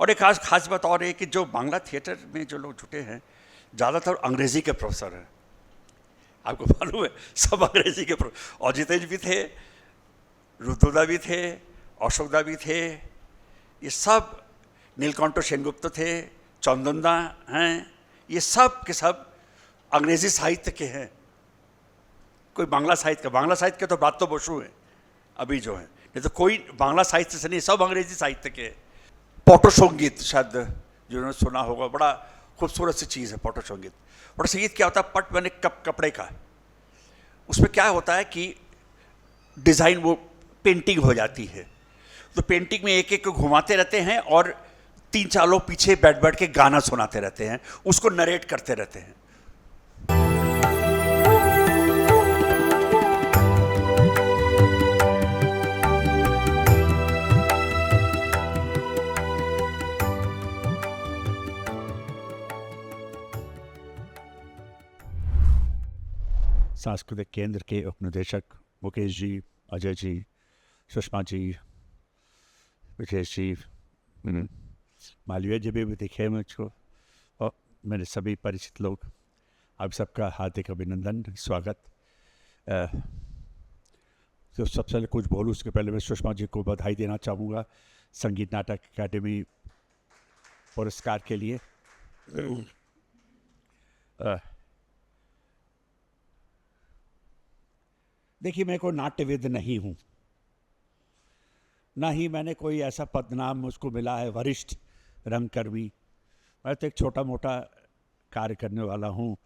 और एक खास बात और है कि जो बांग्ला थिएटर में जो लोग जुटे हैं ज़्यादातर अंग्रेजी के प्रोफेसर हैं। आपको मालूम है, सब अंग्रेजी के और जितेंद्र भी थे, रुद्रदा भी थे, अशोकदा भी थे, ये सब, नीलकंठ सेनगुप्त थे, चंदनदा हैं, ये सब के सब अंग्रेजी साहित्य के हैं। कोई बांग्ला साहित्य के तो ब्रात्य बसु है अभी जो है, नहीं तो कोई बांग्ला साहित्य से नहीं, सब अंग्रेजी साहित्य के। पटो संगीत शायद जिन्होंने सुना होगा, बड़ा खूबसूरत सी चीज़ है पटो संगीत। पटो संगीत क्या होता है? पट मैंने कपड़े का, उसमें क्या होता है कि डिज़ाइन वो पेंटिंग हो जाती है, तो पेंटिंग में एक एक को घुमाते रहते हैं और 3-4 लोग पीछे बैठ के गाना सुनाते रहते हैं, उसको नरेट करते रहते हैं। सांस्कृतिक केंद्र के उपनिदेशक मुकेश जी, अजय जी, सुषमा जी, विशेष जी, मालवीय जी भी दिखे मुझको, और मेरे सभी परिचित लोग, आप सबका हार्दिक अभिनंदन, स्वागत। तो सबसे पहले कुछ बोलूँ उसके पहले मैं सुषमा जी को बधाई देना चाहूँगा संगीत नाटक अकादमी पुरस्कार के लिए। देखिए, मैं कोई नाट्यविद नहीं हूँ, ना ही मैंने कोई ऐसा पदनाम मुझको मिला है वरिष्ठ रंगकर्मी। मैं तो एक छोटा मोटा कार्य करने वाला हूँ।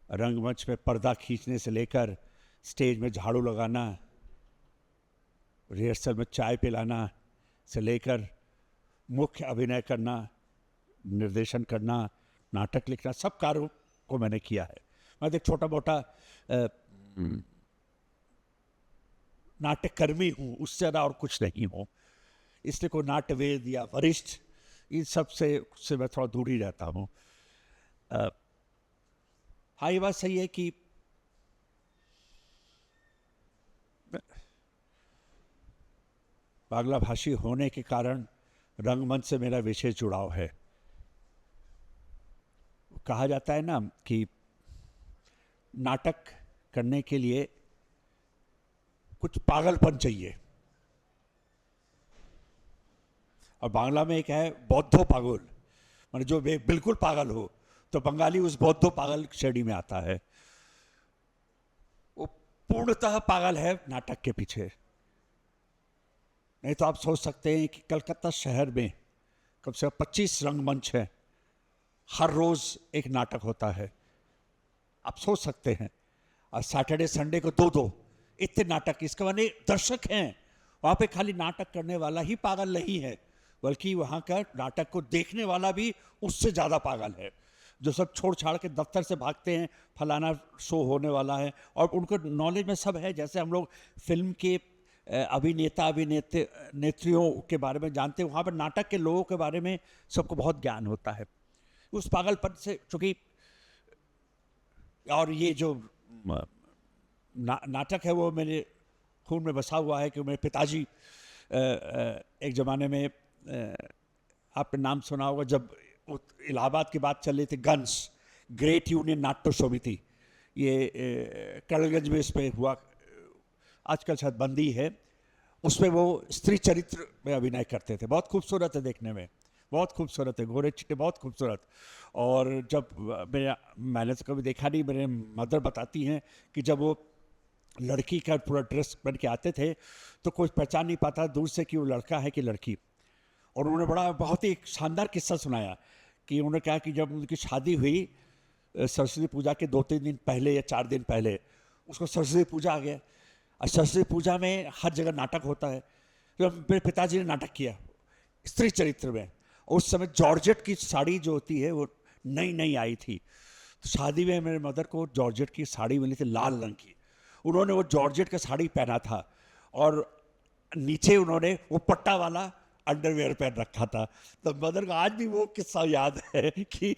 रंगमंच पे पर्दा खींचने से लेकर स्टेज में झाड़ू लगाना, रिहर्सल में चाय पिलाना से लेकर मुख्य अभिनय करना, निर्देशन करना, नाटक लिखना, सब कार्यों को मैंने किया है। मैं तो एक छोटा मोटा नाट्यकर्मी हूँ, उससे ज़्यादा और कुछ नहीं हूँ। इसलिए कोई नाट्यवेद या वरिष्ठ इन सब से मैं थोड़ा दूर ही रहता हूँ। हाँ, ये बात सही है कि बांग्ला भाषी होने के कारण रंगमंच से मेरा विशेष जुड़ाव है। कहा जाता है ना कि नाटक करने के लिए कुछ पागलपन चाहिए, और बांग्ला में एक है बौद्धो पागल, माने जो बिल्कुल पागल हो, तो बंगाली उस बौद्धो पागल श्रेणी में आता है। वो पूर्णतः पागल है नाटक के पीछे। नहीं तो आप सोच सकते हैं कि कलकत्ता शहर में कम से कम 25 रंगमंच हैं, हर रोज एक नाटक होता है। आप सोच सकते हैं, और सैटरडे संडे को 2-2 इतने नाटक। इसका माने दर्शक हैं वहाँ पे, खाली नाटक करने वाला ही पागल नहीं है, बल्कि वहाँ का नाटक को देखने वाला भी उससे ज़्यादा पागल है, जो सब छोड़ छाड़ के दफ्तर से भागते हैं, फलाना शो होने वाला है, और उनको नॉलेज में सब है। जैसे हम लोग फिल्म के अभिनेता नेत्रियों के बारे में जानते हैं, वहाँ पर नाटक के लोगों के बारे में सबको बहुत ज्ञान होता है। उस पागलपन से, चूँकि और ये जो नाटक है वो मेरे खून में बसा हुआ है, कि मेरे पिताजी एक ज़माने में, आपने नाम सुना होगा, जब इलाहाबाद की बात चल रही थी, गन्स ग्रेट यूनियन नाट्य समिति, ये कड़लगंज में इस पर हुआ, आजकल शायद बंदी है, उसमें वो स्त्री चरित्र में अभिनय करते थे। बहुत खूबसूरत है देखने में, बहुत खूबसूरत है, गोरे चिट्टे, बहुत खूबसूरत। और जब मैंने तो कभी देखा नहीं, मेरे मदर बताती हैं कि जब वो लड़की का पूरा ड्रेस पहन के आते थे तो कोई पहचान नहीं पाता दूर से कि वो लड़का है कि लड़की। और उन्होंने बहुत ही शानदार किस्सा सुनाया कि उन्होंने कहा कि जब उनकी शादी हुई, सरस्वती पूजा के 2-3 दिन पहले या 4 दिन पहले उसको सरस्वती पूजा आ गया, और सरस्वती पूजा में हर जगह नाटक होता है। तो मेरे पिताजी ने नाटक किया स्त्री चरित्र में। उस समय जॉर्जेट की साड़ी जो होती है वो नई आई थी, तो शादी में मेरे मदर को जॉर्जेट की साड़ी मिली थी, लाल रंग की। उन्होंने वो जॉर्जेट का साड़ी पहना था, और नीचे उन्होंने वो पट्टा वाला अंडरवेयर पहन रखा था। तो मदर को आज भी वो किस्सा याद है कि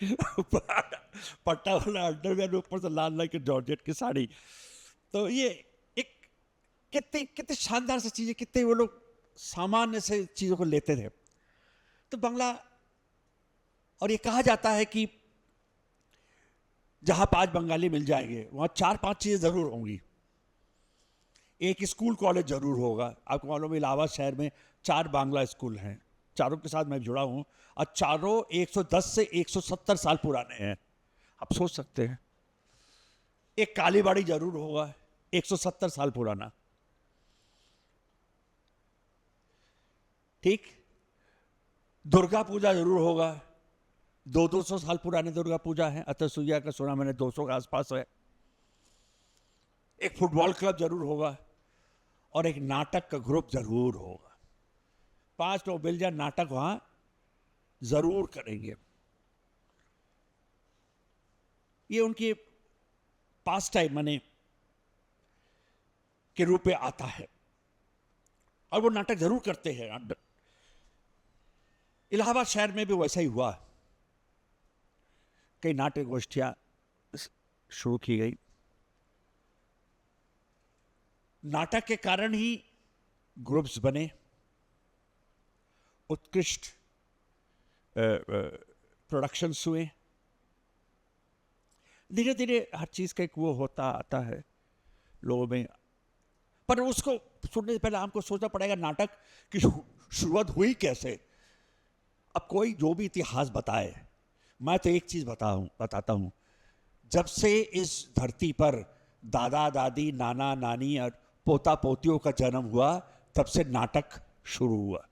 पट्टा वाला अंडरवेयर, ऊपर से लाल रंग की जॉर्जेट की साड़ी। तो ये एक कितनी शानदार सी चीज़ें, कितने वो लोग सामान्य से चीज़ों को लेते थे। तो बांग्ला और ये कहा जाता है कि जहां 5 बंगाली मिल जाएंगे वहां 4-5 चीजें जरूर होंगी। एक स्कूल कॉलेज जरूर होगा। आपको मालूम है इलाहाबाद शहर में 4 बांग्ला स्कूल हैं, चारों के साथ मैं जुड़ा हूं, और चारों 110 से 170 साल पुराने हैं। आप सोच सकते हैं। एक कालीबाड़ी जरूर होगा, 170 साल पुराना। ठीक। दुर्गा पूजा जरूर होगा, 200 साल पुराने दुर्गा पूजा है। अतसुइया का सुना मैंने 200 के आसपास है। एक फुटबॉल क्लब जरूर होगा, और एक नाटक का ग्रुप जरूर होगा। 5 लोग मिल जाए, नाटक वहां जरूर करेंगे। ये उनकी पास टाइम मने के रूप में आता है, और वो नाटक जरूर करते हैं। इलाहाबाद शहर में भी वैसा ही हुआ। कई नाट्य गोष्ठियां शुरू की गई। नाटक के कारण ही ग्रुप्स बने, उत्कृष्ट प्रोडक्शंस हुए। धीरे धीरे हर चीज का एक वो होता आता है लोगों में। पर उसको सुनने से पहले हमको सोचना पड़ेगा नाटक की शुरुआत हुई कैसे। अब कोई जो भी इतिहास बताए, मैं तो एक चीज बताता हूं, जब से इस धरती पर दादा दादी नाना नानी और पोता पोतियों का जन्म हुआ, तब से नाटक शुरू हुआ।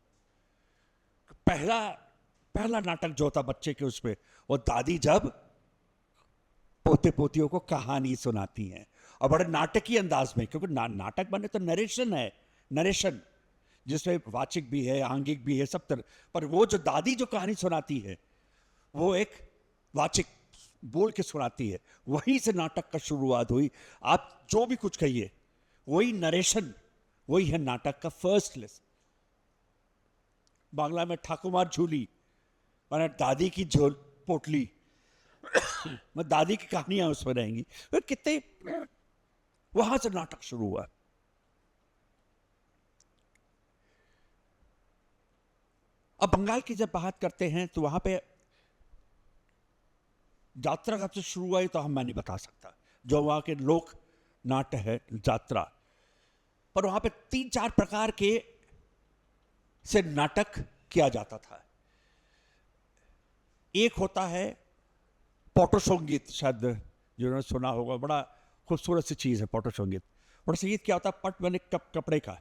पहला नाटक जो था बच्चे के उसमें, वो दादी जब पोते पोतियों को कहानी सुनाती हैं, और बड़े नाटकीय अंदाज में, क्योंकि नाटक बने तो नरेशन है, नरेशन जिसमें वाचिक भी है, आंगिक भी है, सब तरह। पर वो जो दादी जो कहानी सुनाती है, वो एक वाचिक बोल के सुनाती है। वहीं से नाटक का शुरुआत हुई। आप जो भी कुछ कहिए, वही नरेशन, वही है नाटक का फर्स्ट लेसन। बांग्ला में ठाकुमार झूली माने दादी की झोल पोटली मैं दादी की कहानियां उसमें रहेंगी। तो कितने वहां से नाटक शुरू हुआ। अब बंगाल की जब बात करते हैं तो वहां पे यात्रा कब से शुरू हुई तो मैं नहीं बता सकता। जो वहां के लोक नाट्य है यात्रा, पर वहां पे 3-4 प्रकार के से नाटक किया जाता था। एक होता है पौटो संगीत, शायद जिन्होंने सुना होगा, बड़ा खूबसूरत सी चीज है पौटो संगीत। पौटो संगीत क्या होता है? पट बने कपड़े का,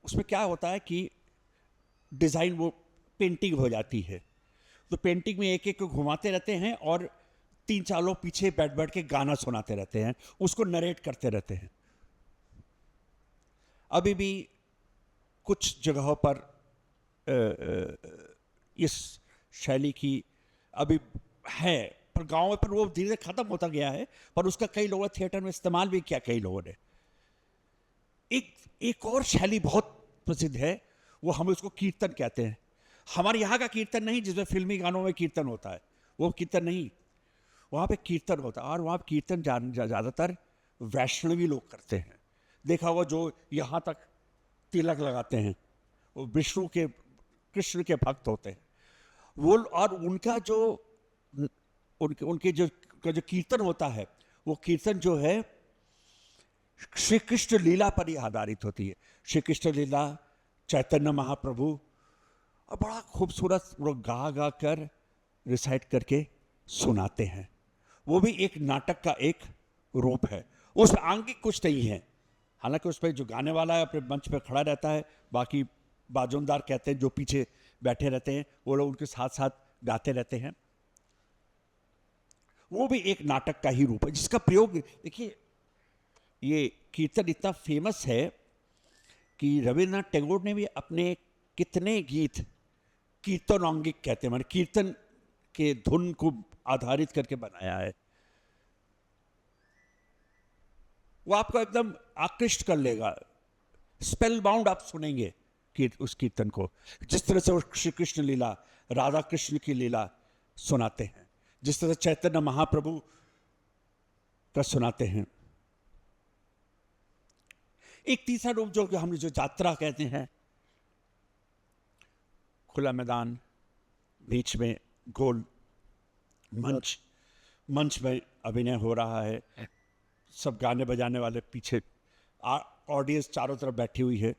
उसमें क्या होता है कि डिजाइन वो पेंटिंग हो जाती है। तो पेंटिंग में एक एक को घुमाते रहते हैं और 3-4 लोग पीछे बैठ बैठ के गाना सुनाते रहते हैं, उसको नरेट करते रहते हैं। अभी भी कुछ जगहों पर इस शैली की अभी है, पर गांव में पर वो धीरे धीरे खत्म होता गया है। पर उसका कई लोगों ने थिएटर में इस्तेमाल भी किया, कई लोगों ने। एक और शैली बहुत प्रसिद्ध है, वो हम उसको कीर्तन कहते हैं। हमारे यहाँ का कीर्तन नहीं जिसमें फिल्मी गानों में कीर्तन होता है, वो कीर्तन नहीं। वहाँ पे कीर्तन होता है, और वहाँ पे कीर्तन ज़्यादातर वैष्णवी लोग करते हैं। देखा होगा जो यहाँ तक तिलक लगाते हैं, वो विष्णु के, कृष्ण के भक्त होते हैं वो। और उनका जो उनके जो कीर्तन होता है, वो कीर्तन जो है श्री कृष्ण लीला पर ही आधारित होती है। श्री कृष्ण लीला, चैतन्य महाप्रभु, और बड़ा खूबसूरत वो गा गा कर रिसाइट करके सुनाते हैं। वो भी एक नाटक का एक रूप है। उसमें आंगिक कुछ नहीं है, हालांकि उस पर जो गाने वाला है अपने मंच पे खड़ा रहता है, बाकी बाजुनदार कहते हैं जो पीछे बैठे रहते हैं, वो लोग उनके साथ साथ गाते रहते हैं। वो भी एक नाटक का ही रूप है, जिसका प्रयोग देखिए, ये कीर्तन इतना फेमस है कि रविन्द्रनाथ टैगोर ने भी अपने कितने गीत कीर्तनांगिक कहते हैं, माने कीर्तन के धुन को आधारित करके बनाया है। वो आपको एकदम आकृष्ट कर लेगा, स्पेल बाउंड आप सुनेंगे उस कीर्तन को। जिस तरह से वो श्री कृष्ण लीला, राधा कृष्ण की लीला सुनाते हैं, जिस तरह चैतन्य महाप्रभु का सुनाते हैं। एक तीसरा रूप जो हम जो यात्रा कहते हैं, खुला मैदान, बीच में गोल मंच, मंच में अभिनय हो रहा है, सब गाने बजाने वाले पीछे, ऑडियंस चारों तरफ बैठी हुई है।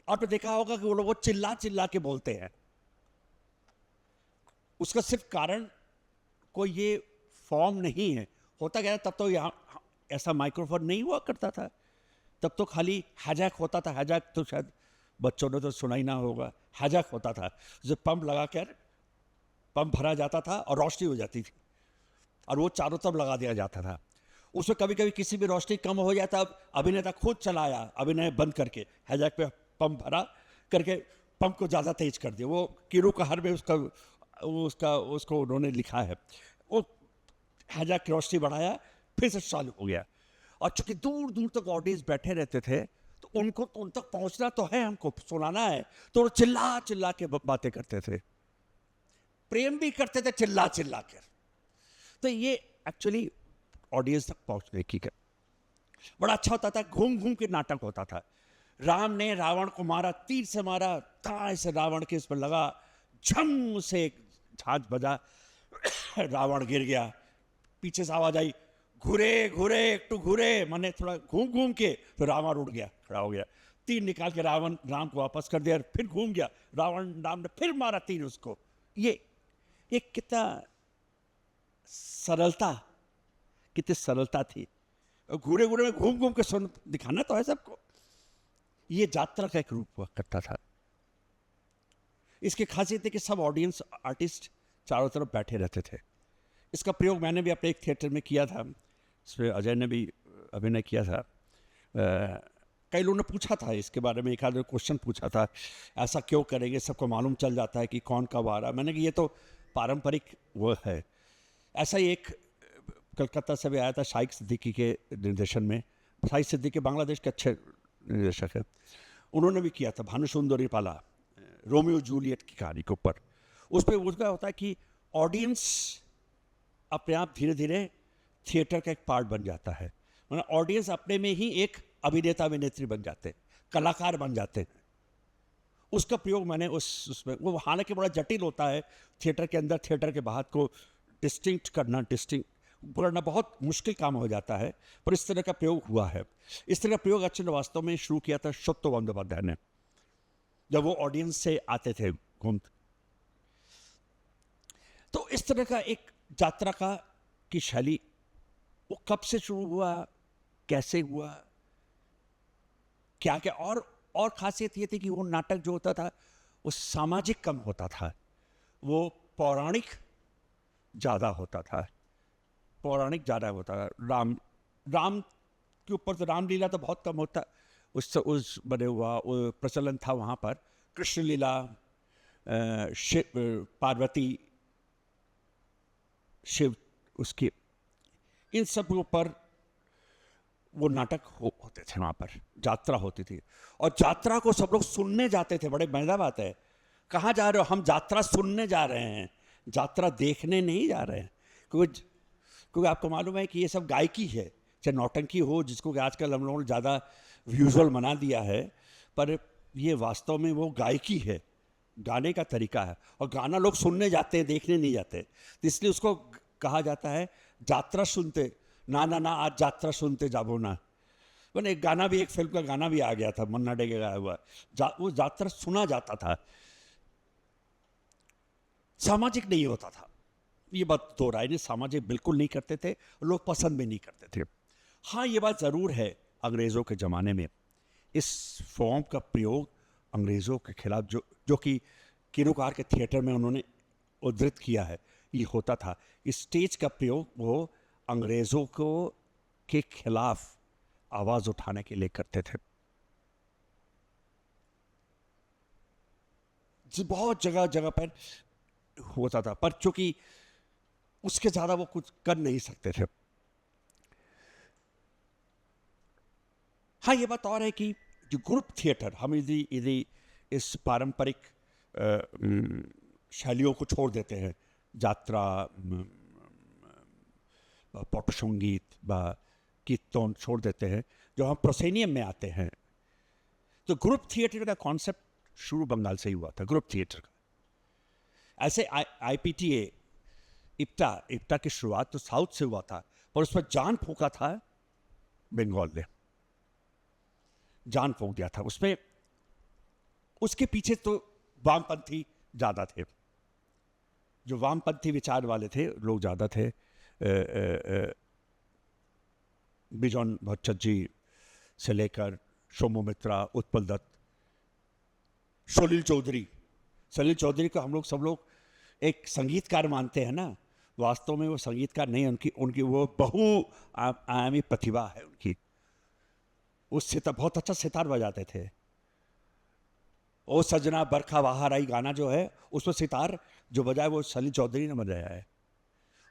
आपने देखा होगा कि वो लोग वो चिल्ला चिल्ला के बोलते हैं। उसका सिर्फ कारण कोई ये फॉर्म नहीं है। होता क्या है, तब तो यहाँ ऐसा माइक्रोफोन नहीं हुआ करता था, तब तो खाली हैजैक होता था। हैजैक तो शायद बच्चों ने तो सुना ही ना होगा। हैजैक होता था, जो पंप लगा कर पंप भरा जाता था और रोशनी हो जाती थी, और वो चारों तरफ लगा दिया जाता था। उसमें कभी कभी किसी भी रोशनी कम हो जाता, अभिनेता खुद चलाया, अभिनय बंद करके हैजैक पे पंप भरा करके पंप को ज़्यादा तेज कर दिया। वो कीरू कहर में उसको उन्होंने लिखा है। वो हैजैक की रोशनी बढ़ाया, फिर से चालू हो गया। और चूंकि दूर दूर तक ऑडियंस बैठे रहते थे, तो उनको तो उन तक पहुंचना तो है, हमको सुनाना है, तो वो चिल्ला चिल्ला के बातें करते थे, प्रेम भी करते थे चिल्ला चिल्ला कर। तो ये एक्चुअली ऑडियंस तक पहुंचने की का बड़ा अच्छा होता था। घूम घूम के नाटक होता था। राम ने रावण को मारा, तीर से मारा, ताय से रावण के इस पर लगा, झम से एक झांझ बजा, रावण गिर गया। पीछे से आवाज आई, घूरे घूरे एकटू घूरे, माने थोड़ा घूम घूम के, तो रावण उड़ गया, खड़ा हो गया। तीर निकाल के रावण राम को वापस कर दिया, फिर घूम गया, राम ने फिर मारा तीर उसको। ये कितना सरलता, कितनी सरलता थी। घूरे घूरे में घूम घूम के सुन दिखाना तो है सबको। ये यात्रा का एक रूप हुआ करता था। इसकी खासियत है कि सब ऑडियंस आर्टिस्ट चारों तरफ बैठे रहते थे। इसका प्रयोग मैंने भी अपने एक थिएटर में किया था, इसमें अजय ने भी अभिनय किया था। कई लोगों ने पूछा था इसके बारे में, एक आध क्वेश्चन पूछा था, ऐसा क्यों करेंगे, सबको मालूम चल जाता है कि कौन कब आ रहा है। मैंने कहा ये तो पारंपरिक वो है। ऐसा ही एक कलकत्ता से भी आया था, शाइक सिद्दीकी के निर्देशन में। शाइक सिद्दीकी बांग्लादेश के अच्छे निर्देशक है, उन्होंने भी किया था भानुसुंदरी पाला, रोमियो जूलियट की कहानी के ऊपर। उस पर उसका होता है कि ऑडियंस अपने आप धीरे धीरे थिएटर का एक पार्ट बन जाता है। मतलब ऑडियंस अपने में ही एक अभिनेता अभिनेत्री बन जाते हैं, कलाकार बन जाते हैं। उसका प्रयोग मैंने उसमें, वो हालांकि बड़ा जटिल होता है, थिएटर के अंदर थिएटर के बाहर को डिस्टिंक्ट करना बहुत मुश्किल काम हो जाता है, पर इस तरह का प्रयोग हुआ है। इस तरह का प्रयोग एक्चुअली वास्तव में शुरू किया था शुत्तो बंदोपाध्याय ने, जब वो ऑडियंस से आते थे घूम। तो इस तरह का एक यात्रा का की शैली, वो कब से शुरू हुआ, कैसे हुआ, क्या क्या, और खासियत ये थी कि वो नाटक जो होता था वो सामाजिक कम होता था, वो पौराणिक ज़्यादा होता था। पौराणिक ज़्यादा होता था। राम के ऊपर तो रामलीला तो बहुत कम होता, उस बने हुआ वो प्रचलन था वहाँ पर। कृष्ण लीला, शिव पार्वती, शिव, उसके इन सब के ऊपर वो नाटक होते थे, वहाँ पर यात्रा होती थी। और यात्रा को सब लोग सुनने जाते थे। बड़े मज़ेदार बात है, कहाँ जा रहे हो? हम यात्रा सुनने जा रहे हैं, यात्रा देखने नहीं जा रहे हैं। क्योंकि आपको मालूम है कि ये सब गायकी है, चाहे नौटंकी हो, जिसको कि आजकल हम लोगों ने ज़्यादा विजुअल बना दिया है, पर ये वास्तव में वो गायकी है, गाने का तरीका है। और गाना लोग सुनने जाते हैं, देखने नहीं जाते। तो इसलिए उसको कहा जाता है यात्रा सुनते ना ना ना, आज यात्रा सुनते जाबो ना। मैंने एक गाना भी, एक फिल्म का गाना भी आ गया था, मन्ना डे के गाया हुआ, वो यात्रा सुना जाता था, सामाजिक नहीं होता था। ये बात तो राय ने, सामाजिक बिल्कुल नहीं करते थे, लोग पसंद भी नहीं करते थे। हाँ, ये बात ज़रूर है, अंग्रेज़ों के ज़माने में इस फॉर्म का प्रयोग अंग्रेज़ों के खिलाफ, जो कि किरूकार के थिएटर में उन्होंने उद्धृत किया है, ये होता था। इस स्टेज का प्रयोग वो अंग्रेज़ों को के खिलाफ आवाज़ उठाने के लिए करते थे। बहुत जगह जगह पर होता था, पर चूंकि उसके ज़्यादा वो कुछ कर नहीं सकते थे। हाँ, ये बात और है कि जो ग्रुप थिएटर, हम यदि इस पारंपरिक शैलियों को छोड़ देते हैं, यात्रा, पटसंगीत व कीर्तन छोड़ देते हैं, जो हम प्रोसेनियम में आते हैं, तो ग्रुप थिएटर का कॉन्सेप्ट शुरू बंगाल से ही हुआ था। ग्रुप थिएटर का ऐसे IPTA इप्टा की शुरुआत तो साउथ से हुआ था, पर उस पर जान फूका था बंगाल ने, जान फूक दिया था उसमें। उसके पीछे तो वामपंथी ज्यादा थे, जो वामपंथी विचार वाले थे लोग ज्यादा थे। बिजॉन भट्टाचार्य जी से लेकर सोमू मित्रा, उत्पल दत्त, सलील चौधरी को हम लोग सब लोग एक संगीतकार मानते हैं ना, वास्तव में वो संगीतकार नहीं, उनकी वो बहुआयामी प्रतिभा है उनकी। उस सितार, बहुत अच्छा सितार बजाते थे। ओ सजना बरखा बाहर आई गाना जो है, उसमें सितार जो बजाया वो सलील चौधरी ने बजाया है।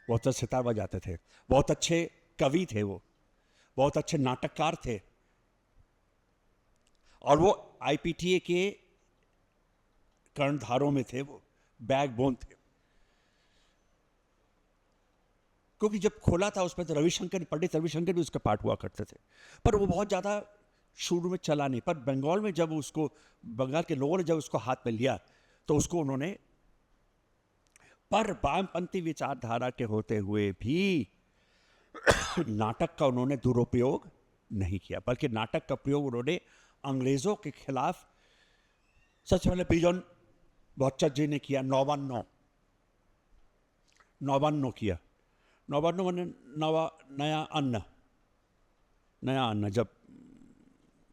बहुत अच्छा सितार बजाते थे, बहुत अच्छे कवि थे वो, बहुत अच्छे नाटककार थे, और वो IPTA के कर्णधारों में थे, वो बैकबोन थे। क्योंकि जब खोला था उसमें तो पंडित रविशंकर भी उसका पार्ट हुआ करते थे, पर वो बहुत ज़्यादा शुरू में चला नहीं। पर बंगाल में जब उसको, बंगाल के लोगों ने जब उसको हाथ में लिया तो उसको उन्होंने, पर वामपंथी विचारधारा के होते हुए भी नाटक का उन्होंने दुरुपयोग नहीं किया, बल्कि नाटक का प्रयोग उन्होंने अंग्रेजों के खिलाफ सबसे पहले बिजॉन भट्टाचार्य जी ने किया। नवान्न किया। नवान्न मैंने नया अन्न जब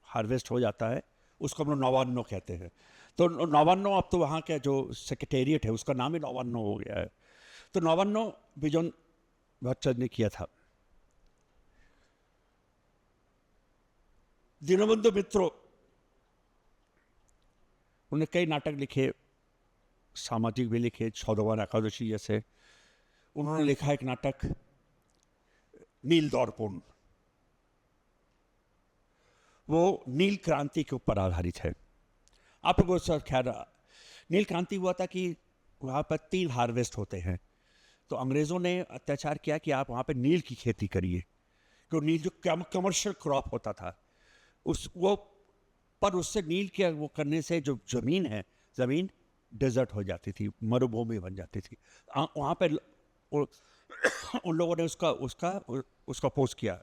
हार्वेस्ट हो जाता है उसको हम लोग नवान्न कहते हैं। तो नवान्न अब तो वहाँ का जो सेक्रेटेरिएट है उसका नाम ही नवान्न हो गया है। तो नवान्न बिजॉन भट्टाचार्य ने किया था। दीनबंधु मित्रो, उन्होंने कई नाटक लिखे, सामाजिक भी लिखे, 14वां एकादशी जैसे। उन्होंने लिखा एक नाटक नील दर्पण, वो नील क्रांति के ऊपर आधारित है। आप लोगों को खैर, नील क्रांति हुआ था कि वहाँ पर तिल हार्वेस्ट होते हैं, तो अंग्रेज़ों ने अत्याचार किया कि आप वहाँ पे नील की खेती करिए, क्योंकि नील जो कमर्शियल क्रॉप होता था पर उससे नील के वो करने से जो ज़मीन डेजर्ट हो जाती थी, मरुभूमि बन जाती थी। वहाँ पे उन लोगों ने उसका अपोज किया,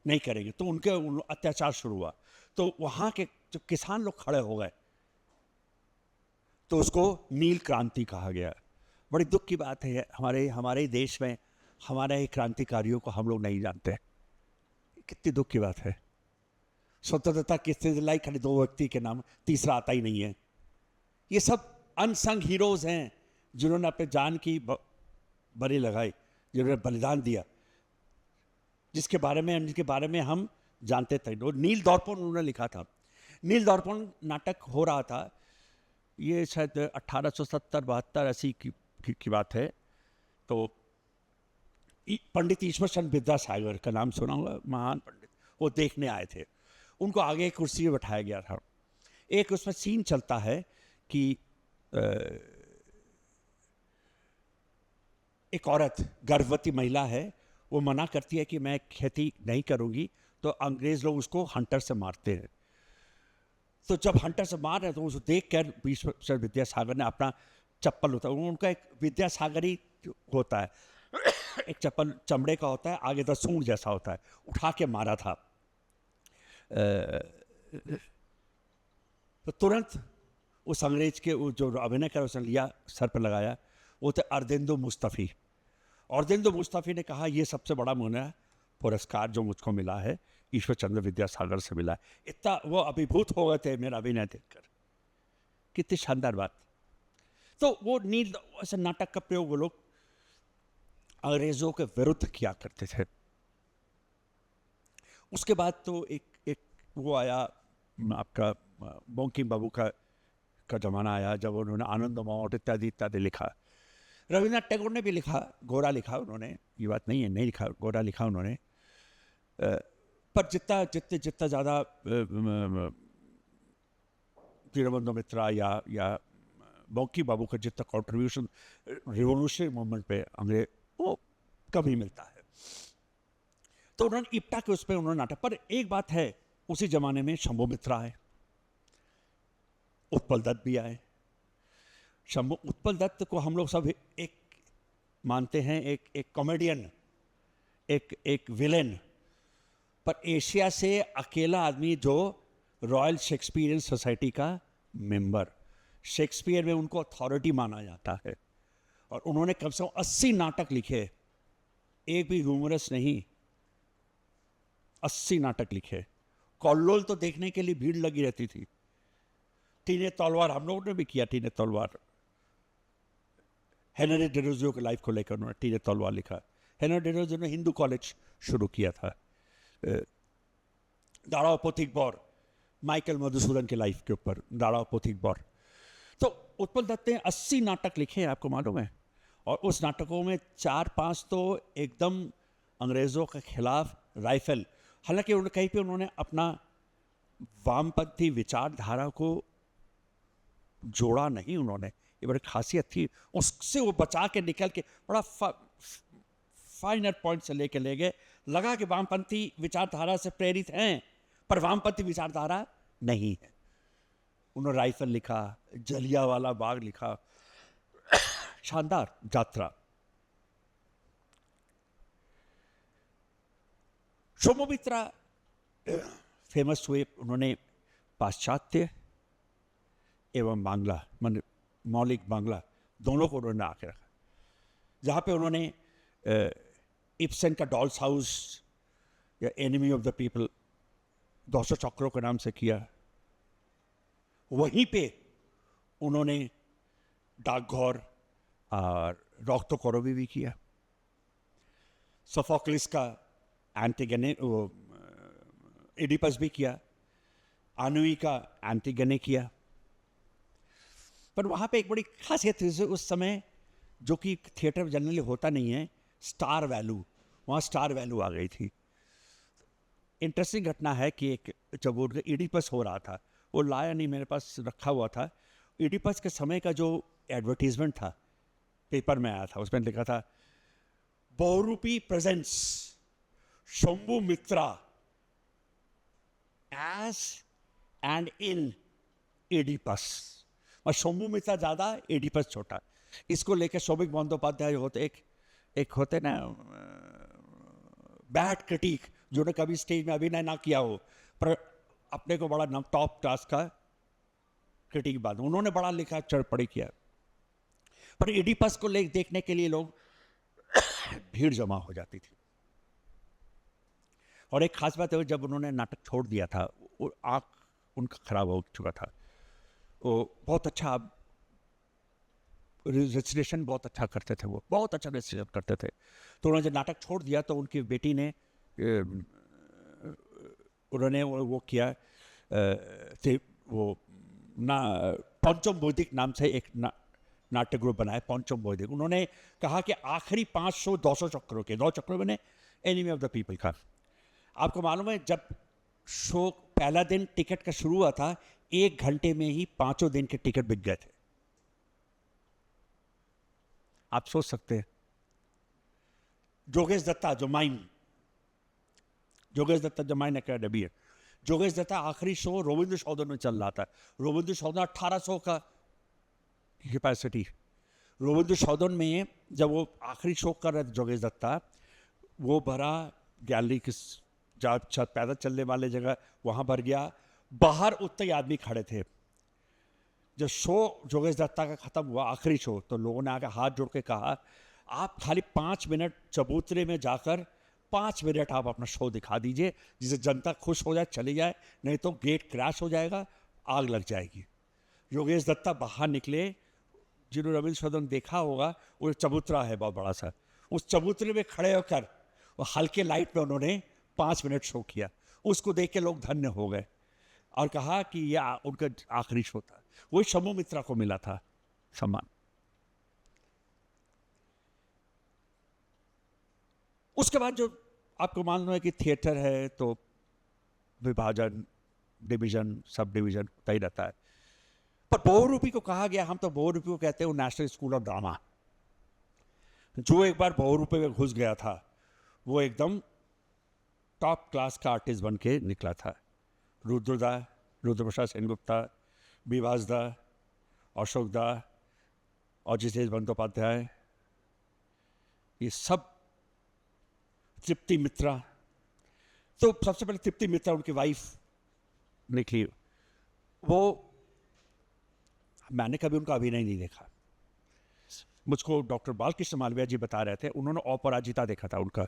नहीं करेंगे, तो उनके अत्याचार शुरू हुआ। तो वहाँ के जो किसान लोग खड़े हो गए, तो उसको नील क्रांति कहा गया। बड़ी दुख की बात है, हमारे देश में हमारे ही क्रांतिकारियों को हम लोग नहीं जानते। कितनी दुख की बात है। स्वतंत्रता किसने दिलाई, खाली 2 व्यक्ति के नाम, तीसरा आता ही नहीं है। ये सब अनसंग हीरोज हैं जिन्होंने अपने जान की बलि लगाई, जिन्होंने बलिदान दिया, जिनके बारे में हम जानते थे। नील दर्पण उन्होंने लिखा था। नील दर्पण नाटक हो रहा था, ये शायद 1870-72 ऐसी की बात है। तो पंडित ईश्वर चंद्र विद्यासागर का नाम सुना होगा, महान पंडित, वो देखने आए थे। उनको आगे एक कुर्सी में बैठाया गया था। एक उसमें सीन चलता है कि एक औरत, गर्भवती महिला है, वो मना करती है कि मैं खेती नहीं करूंगी, तो अंग्रेज लोग उसको हंटर से मारते हैं। तो जब हंटर से मार रहे हैं तो उसको देख कर ईश्वर विद्यासागर ने अपना चप्पल उनका एक विद्यासागरी होता है, एक चप्पल चमड़े का होता है, आगे तो सूंड जैसा होता है, उठा के मारा था। तो तुरंत उस अंग्रेज के जो अभिनय कर उसने लिया, सर पर लगाया, वो थे अर्देंदु मुस्तफ़ी। अर्देंदु मुस्तफ़ी ने कहा, ये सबसे बड़ा पुरस्कार जो मुझको मिला है ईश्वर चंद्र विद्यासागर से मिला है। इतना वो अभिभूत हो गए थे मेरा अभिनय देखकर। कितनी शानदार बात। तो वो नील ऐसे नाटक का प्रयोग वो लोग अंग्रेजों के विरुद्ध किया करते थे। उसके बाद तो एक वो आया आपका बंकिम बाबू का जमाना आया, जब उन्होंने आनंद मौट इत्यादि लिखा। रविन्द्रनाथ टैगोर ने भी लिखा, गोरा लिखा उन्होंने, ये बात नहीं है नहीं लिखा, गोरा लिखा उन्होंने। पर जितना ज़्यादा दीनबंधु मित्रा या बंकिम बाबू का जितना कंट्रीब्यूशन रिवोल्यूशनरी मूवमेंट पे अंग्रेज, वो कम ही मिलता है। तो उन्होंने इप्टा के उस पर उन्होंने नाटक। पर एक बात है, उसी जमाने में शंभू मित्रा आए, उत्पल दत्त भी आए, शंभू उत्पल दत्त को हम लोग सब एक मानते हैं, एक कॉमेडियन, एक विलेन, पर एशिया से अकेला आदमी जो रॉयल शेक्सपियरियन सोसाइटी का मेंबर, शेक्सपियर में उनको अथॉरिटी माना जाता है, और उन्होंने कम से कम 80 नाटक लिखे, एक भी ह्यूमरस नहीं, 80 नाटक लिखे। कॉल्लोल तो देखने के लिए भीड़ लगी रहती थी। टीने तलवार हम लोगों ने भी किया, टीने तलवार, हेनरी डेरोजियो की लाइफ को लेकर उन्होंने टीने तलवार लिखा। हेनरी डेरोजियो ने हिंदू कॉलेज शुरू किया था। दाड़ा पोथिक बौर, माइकल मधुसूदन की लाइफ के ऊपर दाड़ा पोथिक बौर। तो उत्पल दत्त ने 80 नाटक लिखे हैं, आपको मालूम है, और उस नाटकों में 4-5 तो एकदम अंग्रेज़ों के खिलाफ राइफल, हालांकि कहीं पे उन्होंने अपना वामपंथी विचारधारा को जोड़ा नहीं, उन्होंने, ये बड़ी खासियत थी, उससे वो बचा के निकल के बड़ा फाइनर पॉइंट से लेके ले गए। लगा कि वामपंथी विचारधारा से प्रेरित हैं, पर वामपंथी विचारधारा नहीं है। उन्होंने राइफल लिखा, जलियांवाला बाग लिखा, शानदार यात्रा। सोमोमित्रा फेमस हुए, उन्होंने पाश्चात्य एवं बांग्ला, मान मौलिक बांग्ला, दोनों को उन्होंने आके रखा, जहाँ पे उन्होंने इब्सन का डॉल्स हाउस या एनिमी ऑफ द पीपल 200 चक्रों के नाम से किया। वहीं पे उन्होंने डाकघर और रॉक्तो कोरोवी भी किया। सोफोक्लिस का एंटिगने, एडिपस भी किया, आनुई का एंटिगने किया। पर वहाँ पे एक बड़ी खासियत थी उस समय, जो कि थिएटर में जनरली होता नहीं है, स्टार वैल्यू, वहाँ स्टार वैल्यू आ गई थी। इंटरेस्टिंग घटना है कि एक जब वो एडिपस हो रहा था, वो लाया नहीं, मेरे पास रखा हुआ था। एडिपस के समय का जो एडवर्टीजमेंट था, पेपर में आया था, उसमें लिखा था Bahurupee presents Shambhu Mitra as and in Oedipus. और शंभू मित्रा ज़्यादा, एडिपस छोटा। इसको लेकर सौमिक बंदोपाध्याय होते, एक होते ना बैड क्रिटिक, जो ने कभी स्टेज में अभिनय ना किया हो, पर अपने को बड़ा टॉप क्लास का क्रिटिक बात, उन्होंने बड़ा लिखा, चढ़पड़ी किया। पर एडिपस को देखने के लिए लोग भीड़ जमा हो जाती थी। और एक खास बात है, जब उन्होंने नाटक छोड़ दिया था, आँख उनका खराब हो चुका था, वो बहुत अच्छा रेजिस्ट्रेशन बहुत अच्छा करते थे, वो बहुत अच्छा रेजिस्ट्रेशन करते थे। तो उन्होंने जब नाटक छोड़ दिया तो उनकी बेटी ने उन्होंने वो किया, वो ना पंचम बौद्धिक नाम से एक नाट्य ग्रुप बनाया, पंचम बौद्धिक। उन्होंने कहा कि आखिरी 5 शो 200 चक्रों के, 2 चक्रों में एनिमी ऑफ द पीपल का। आपको मालूम है, जब शो पहला दिन टिकट का शुरू हुआ था, 1 घंटे में ही 5 दिन के टिकट बिक गए थे। आप सोच सकते हैं। जोगेश दत्ता जो माइन, जोगेश दत्ता जो माइन अकेडमी है, जोगेश दत्ता आखिरी शो रविंद्र सौदन में चल रहा था। रविंद्र सौदन 1800 का कैपेसिटी। रविंद्र सौदन में जब वो आखिरी शो कर रहे थे जोगेश दत्ता, वो भरा गैलरी की, जहाँ पैदल चलने वाले जगह वहाँ भर गया। बाहर उतने आदमी खड़े थे। जब शो जोगेश दत्ता का ख़त्म हुआ, आखिरी शो, तो लोगों ने आकर हाथ जोड़ के कहा, आप खाली 5 मिनट चबूतरे में जाकर 5 मिनट आप अपना शो दिखा दीजिए, जिससे जनता खुश हो जाए, चली जाए, नहीं तो गेट क्रैश हो जाएगा, आग लग जाएगी। योगेश दत्ता बाहर निकले। जिन्होंने रविंद्र सौदन देखा होगा, वो चबूतरा है बहुत बड़ा सा, उस चबूतरे में खड़े होकर वो हल्के लाइट में उन्होंने 5 मिनट शो किया। उसको देख के लोग धन्य हो गए और कहा कि यह उनका आखिरी शो था। वही शंभू मित्रा को मिला था सम्मान। उसके बाद जो आपको मालूम है कि थिएटर है तो विभाजन, डिवीजन, सब डिवीजन होता ही रहता है। पर बहुरूपी को कहा गया, हम तो बहुरूपी को कहते हैं नेशनल स्कूल ऑफ ड्रामा। जो एक बार बहुरूपी में घुस गया था, वो एकदम टॉप क्लास का आर्टिस्ट बन के निकला था। रुद्रदा, रुद्र प्रसाद सेनगुप्ता, विभास दा, अशोक दा, और जितेश बंदोपाध्याय, ये सब, तृप्ति मित्रा। तो सबसे पहले तृप्ति मित्रा उनकी वाइफ निकली। वो, मैंने कभी उनका अभिनय नहीं देखा। मुझको डॉक्टर बालकृष्ण मालवीय जी बता रहे थे, उन्होंने अपराजिता देखा था उनका।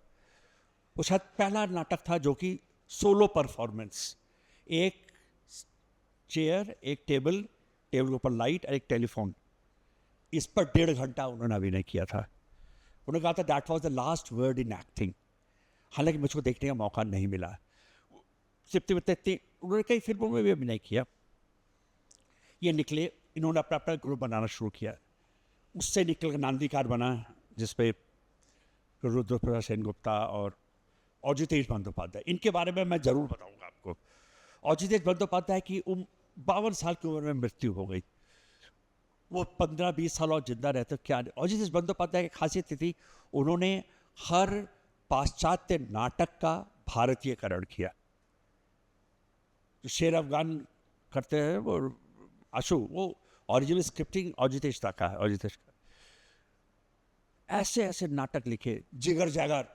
वो शायद पहला नाटक था जो कि सोलो परफॉर्मेंस, एक चेयर, एक टेबल, टेबल के ऊपर लाइट और एक टेलीफोन, इस पर 1.5 घंटा उन्होंने अभिनय किया था। उन्होंने कहा था that was the last word in acting. हालांकि मुझको देखने का मौका नहीं मिला। उन्होंने कई फिल्मों में भी अभिनय किया। ये निकले, इन्होंने अपना अपना ग्रुप बनाना शुरू किया। उससे निकल कर नांदीकार बना, जिसपे रुद्रप्रसाद सेनगुप्ता और जितेश बंदोपाध्याय। इनके बारे में मैं जरूर बताऊंगा आपको। और जितेश बंदोपाध्याय की 52 साल की उम्र में मृत्यु हो गई। वो 15-20 साल और जिंदा रहते क्या। और जितेश बंदोपाध्याय की खासियत थी, उन्होंने हर पाश्चात्य नाटक का भारतीयकरण किया। जो शेर अफगान करते हैं वो आशु, वो ओरिजिनल स्क्रिप्टिंग अजितेश का है, अजितेश का। ऐसे ऐसे नाटक लिखे। जिगर जागर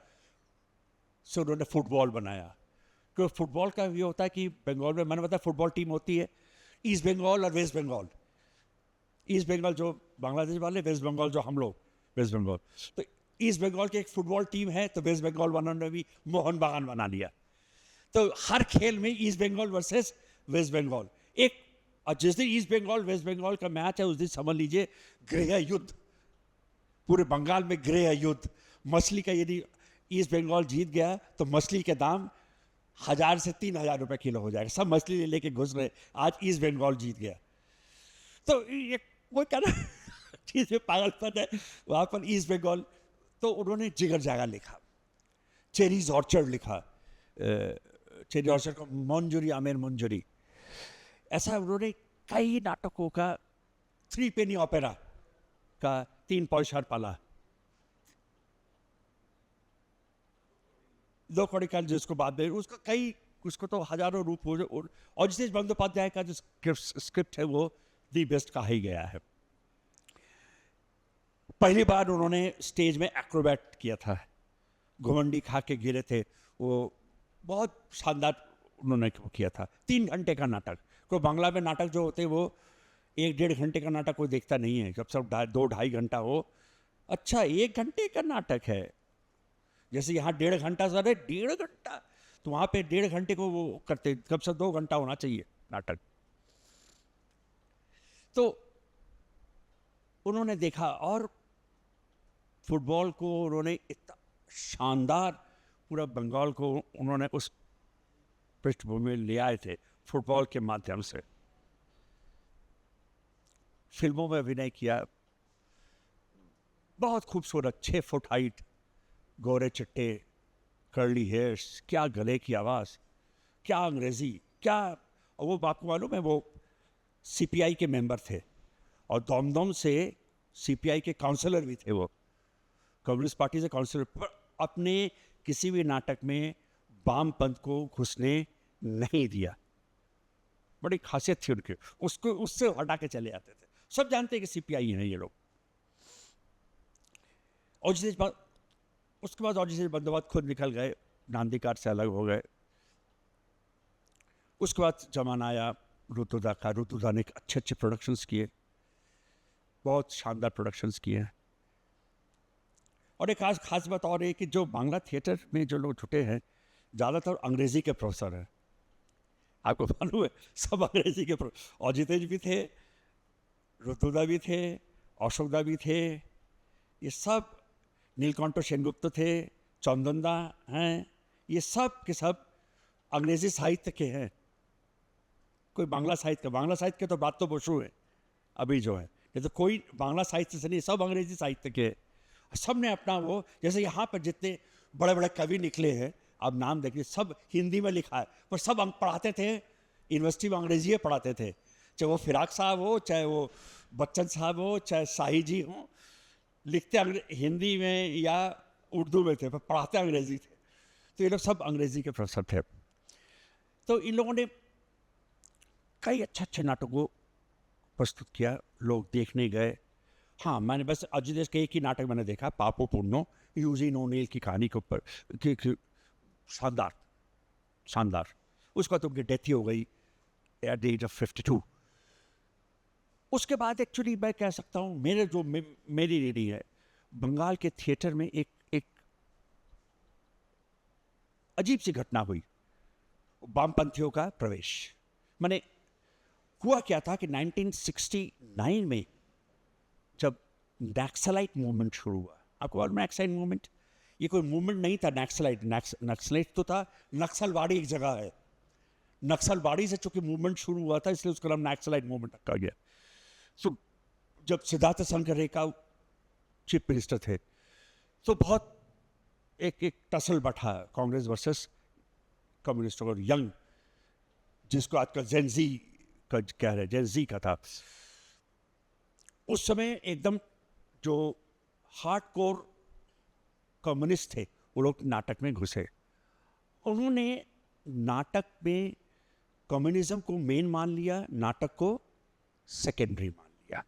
से उन्होंने फुटबॉल बनाया। क्योंकि फुटबॉल का ये होता है कि बंगाल में, मैंने बताया फुटबॉल टीम होती है ईस्ट बंगाल और वेस्ट बंगाल। ईस्ट बंगाल जो बांग्लादेश वाले, वेस्ट बंगाल जो हम लोग, वेस्ट बंगाल। तो ईस्ट बंगाल की एक फुटबॉल टीम है, तो वेस्ट बंगाल वालों ने भी मोहन बागान बना लिया। तो हर खेल में East Bengal versus West Bengal एक। और जिस दिन ईस्ट बंगाल वेस्ट बंगाल का मैच है, उस दिन समझ लीजिए गृह युद्ध, पूरे बंगाल में गृह युद्ध। मछली का यदि ईस्ट बंगाल जीत गया तो मछली के दाम 1000 से 3000 रुपए किलो हो जाएगा। सब मछली लेके घुस रहे, आज ईस्ट बंगाल जीत गया। तो ये वो क्या ना चीज में पागलपन है वहां पर ईस्ट बंगाल। तो उन्होंने जिगर जागा लिखा, चेरीज ऑर्चर्ड लिखा, चेरी ऑर्चर्ड को मंजूरी, आमिर मंजूरी। ऐसा उन्होंने कई नाटकों का, 3 पेनी ऑपेरा का 3 पौषार पाला, 2 कौड़ी काल जिसको बाद में उसका कई, उसको तो हजारों रूप हो। और जितेश बंदोपाध्याय का जो स्क्रिप्ट है वो दी बेस्ट कहा ही गया है। पहली बार उन्होंने स्टेज में एक्रोबैट किया था, घुमंडी खा के गिरे थे, वो बहुत शानदार उन्होंने किया था। 3 घंटे का नाटक। कोई बांग्ला में नाटक जो होते हैं वो 1-1.5 घंटे का नाटक कोई देखता नहीं है, जब सब 2-2.5 घंटा हो। अच्छा 1 घंटे का नाटक है, जैसे यहाँ 1.5 घंटा सर है, 1.5 घंटा, तो वहाँ पे 1.5 घंटे को वो करते, कब से 2 घंटा होना चाहिए नाटक। तो उन्होंने देखा और फुटबॉल को उन्होंने इतना शानदार, पूरा बंगाल को उन्होंने उस पृष्ठभूमि में ले आए थे फुटबॉल के माध्यम से। फिल्मों में अभिनय किया, बहुत खूबसूरत, 6 फुट हाइट, गोरे चिट्टे, कर्ली हेयर्स, क्या गले की आवाज़, क्या अंग्रेज़ी, क्या। और वो आपको मालूम है वो सीपीआई के मेंबर थे और दमदम से सीपीआई के काउंसलर भी थे। वो कम्युनिस्ट पार्टी से काउंसलर, पर अपने किसी भी नाटक में वामपंथ को घुसने नहीं दिया। बड़ी खासियत थी उनकी, उसको उससे हटा के चले आते थे। सब जानते हैं कि सीपीआई हैं ये लोग। और उसके बाद जितेश बंदोपाध्याय खुद निकल गए, नांदीकार से अलग हो गए। उसके बाद जमाना आया रुतुदा का। रुतुदा ने अच्छे अच्छे प्रोडक्शंस किए, बहुत शानदार प्रोडक्शंस किए। और एक खास बात और है कि जो बांग्ला थिएटर में जो लोग जुटे हैं, ज़्यादातर अंग्रेज़ी के प्रोफेसर हैं। आपको मालूम है, सब अंग्रेज़ी के और जितेश भी थे, रुतुदा भी थे, अशोकदा भी थे, ये सब, नीलकंठ सेनगुप्त थे, चंदनदा हैं, ये सब के सब अंग्रेज़ी साहित्य के हैं। कोई बांग्ला साहित्य के तो बात तो बशु है अभी जो है, ये तो कोई बांग्ला साहित्य से नहीं, सब अंग्रेज़ी साहित्य के। सब ने अपना वो, जैसे यहाँ पर जितने बड़े बड़े कवि निकले हैं, आप नाम देखिए, सब हिंदी में लिखा है, पर सब पढ़ाते थे यूनिवर्सिटी में, अंग्रेजी पढ़ाते थे। चाहे वो फिराक साहब हो, चाहे वो बच्चन साहब हो, चाहे शाही जी हो, लिखते हिंदी में या उर्दू में थे, पर पढ़ाते अंग्रेजी थे। तो ये लोग सब अंग्रेजी के प्रोफेसर थे। तो इन लोगों ने कई अच्छे अच्छे नाटकों को प्रस्तुत किया, लोग देखने गए। हाँ, मैंने बस अजय देश के एक ही नाटक मैंने देखा, पापो पुन्नो, यूजीन ओनेल की कहानी के ऊपर कि शानदार, शानदार। उसके बाद उनकी डेथ ही हो गई एट द एज ऑफ 52। उसके बाद एक्चुअली मैं कह सकता हूँ मेरी रीडिंग है, बंगाल के थिएटर में एक अजीब सी घटना हुई, वामपंथियों का प्रवेश। माने हुआ क्या था कि 1969 में जब नक्सलाइट मूवमेंट शुरू हुआ, आपको मालूम है नक्सलाइट मूवमेंट? ये कोई मूवमेंट नहीं था नक्सलाइट, नक्सलाइट तो था नक्सलवाड़ी, एक जगह है, नक्सलवाड़ी से चूंकि मूवमेंट शुरू हुआ था इसलिए उसका नाम नक्सलाइट मूवमेंट रखा गया। सो जब सिद्धार्थ शंकर चीफ मिनिस्टर थे तो बहुत एक टसल बैठा कांग्रेस वर्सेस कम्युनिस्ट और यंग, जिसको आजकल जेनजी का कह रहे, जेनजी का था। उस समय एकदम जो हार्डकोर कम्युनिस्ट थे वो लोग नाटक में घुसे। उन्होंने नाटक में कम्युनिज्म को मेन मान लिया, नाटक को सेकेंडरी मान लिया।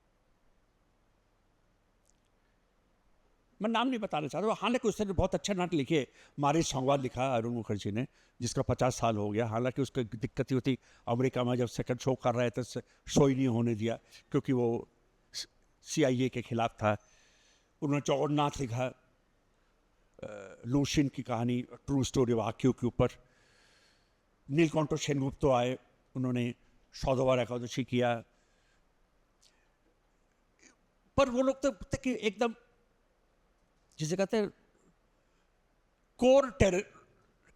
मैं नाम नहीं बताना चाहता, हालांकि उसने बहुत अच्छा नाटक लिखे, मारे संवाद लिखा अरुण मुखर्जी ने, जिसका 50 साल हो गया। हालांकि उसको दिक्कत ही होती, अमेरिका में जब सेकंड शो कर रहे थे शो ही नहीं होने दिया क्योंकि वो CIA के खिलाफ था। उन्होंने चौगड़नाथ लिखा, लूशिन की कहानी, ट्रू स्टोरी वाक्यों के ऊपर। नीलकंठ सेनगुप्त तो आए, उन्होंने सौदवार एकादशी किया। पर वो लोग तो कि एकदम जिसे कहते हैं कोर टेरर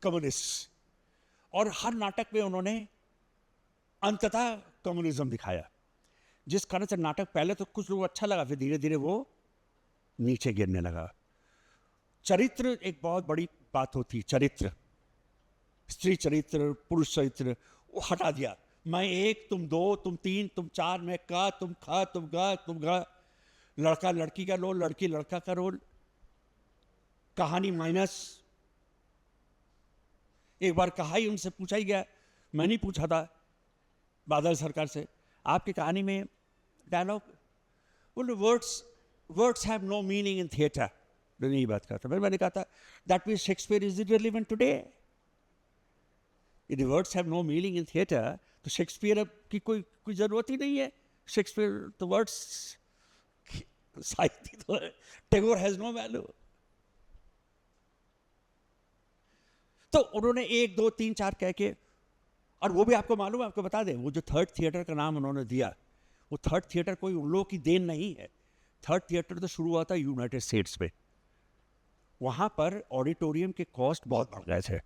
कम्युनिस्ट, और हर नाटक में उन्होंने अंततः कम्युनिज्म दिखाया, जिस कारण से नाटक पहले तो कुछ लोग अच्छा लगा, फिर धीरे धीरे वो नीचे गिरने लगा। चरित्र एक बहुत बड़ी बात होती, चरित्र, स्त्री चरित्र, पुरुष चरित्र, वो हटा दिया। मैं एक, तुम दो, तुम तीन, तुम चार, मैं का, तुम खा, तुम गा, तुम गा, लड़का लड़की का रोल, लड़की लड़का का रोल, कहानी माइनस। एक बार कहा ही, उनसे पूछा ही गया, मैं नहीं पूछा था बादल सरकार से, आपकी कहानी में डायलॉग, बोले words have no meaning in theatre. मैंने यही बात कहा था, मैंने कहा था that means Shakespeare is irrelevant today. यदि words have no meaning in theatre तो शेक्सपियर की कोई जरूरत ही नहीं है। शेक्सपियर तो वर्ड्स साहित्य तो है, टैगोर हैज नो वैल्यू। तो उन्होंने 1 2 3 4 कह के, और वो भी आपको मालूम है, आपको बता दें, वो जो थर्ड थिएटर का नाम उन्होंने दिया, वो थर्ड थिएटर कोई उन लोगों की देन नहीं है। थर्ड थिएटर तो शुरू हुआ था यूनाइटेड स्टेट्स में। वहां पर ऑडिटोरियम के कॉस्ट बहुत बढ़ गए थे,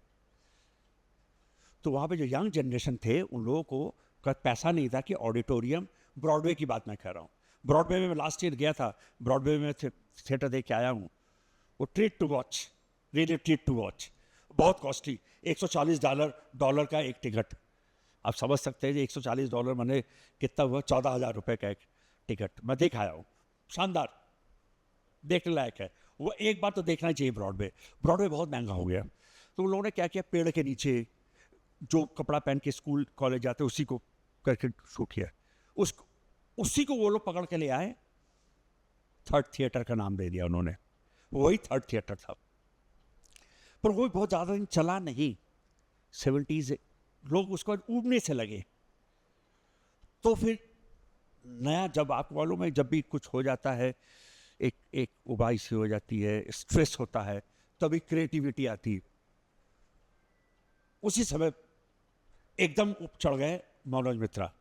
तो वहां पे जो यंग जनरेशन थे उन लोगों को का पैसा नहीं था कि ऑडिटोरियम, ब्रॉडवे की बात मैं कह रहा हूँ, ब्रॉडवे में मैं लास्ट ईयर गया था, ब्रॉडवे में थिएटर देख के आया हूँ। वो treat to watch, really treat to watch, बहुत कॉस्टली, $140 का एक टिकट। आप समझ सकते हैं $140 मैंने कितना हुआ, 14,000 रुपये का एक टिकट। मैं देख आया हूँ, शानदार, देखने लायक है। वो एक बार तो देखना ही चाहिए ब्रॉडवे। ब्रॉडवे बहुत महंगा हो गया, तो उन लोगों ने क्या किया, पेड़ के नीचे जो कपड़ा पहन के स्कूल कॉलेज जाते उसी को करके शूट किया, उसी को वो लोग पकड़ के ले आए, थर्ड थिएटर का नाम दे दिया उन्होंने, वही थर्ड थिएटर था। पर वो बहुत ज़्यादा दिन चला नहीं, 70s लोग उसको ऊबने से लगे। तो फिर नया, जब आपको मालूम है, जब भी कुछ हो जाता है, एक उबाई सी हो जाती है, स्ट्रेस होता है, तभी क्रिएटिविटी आती है। उसी समय एकदम उप चढ़ गए मनोज मित्रा।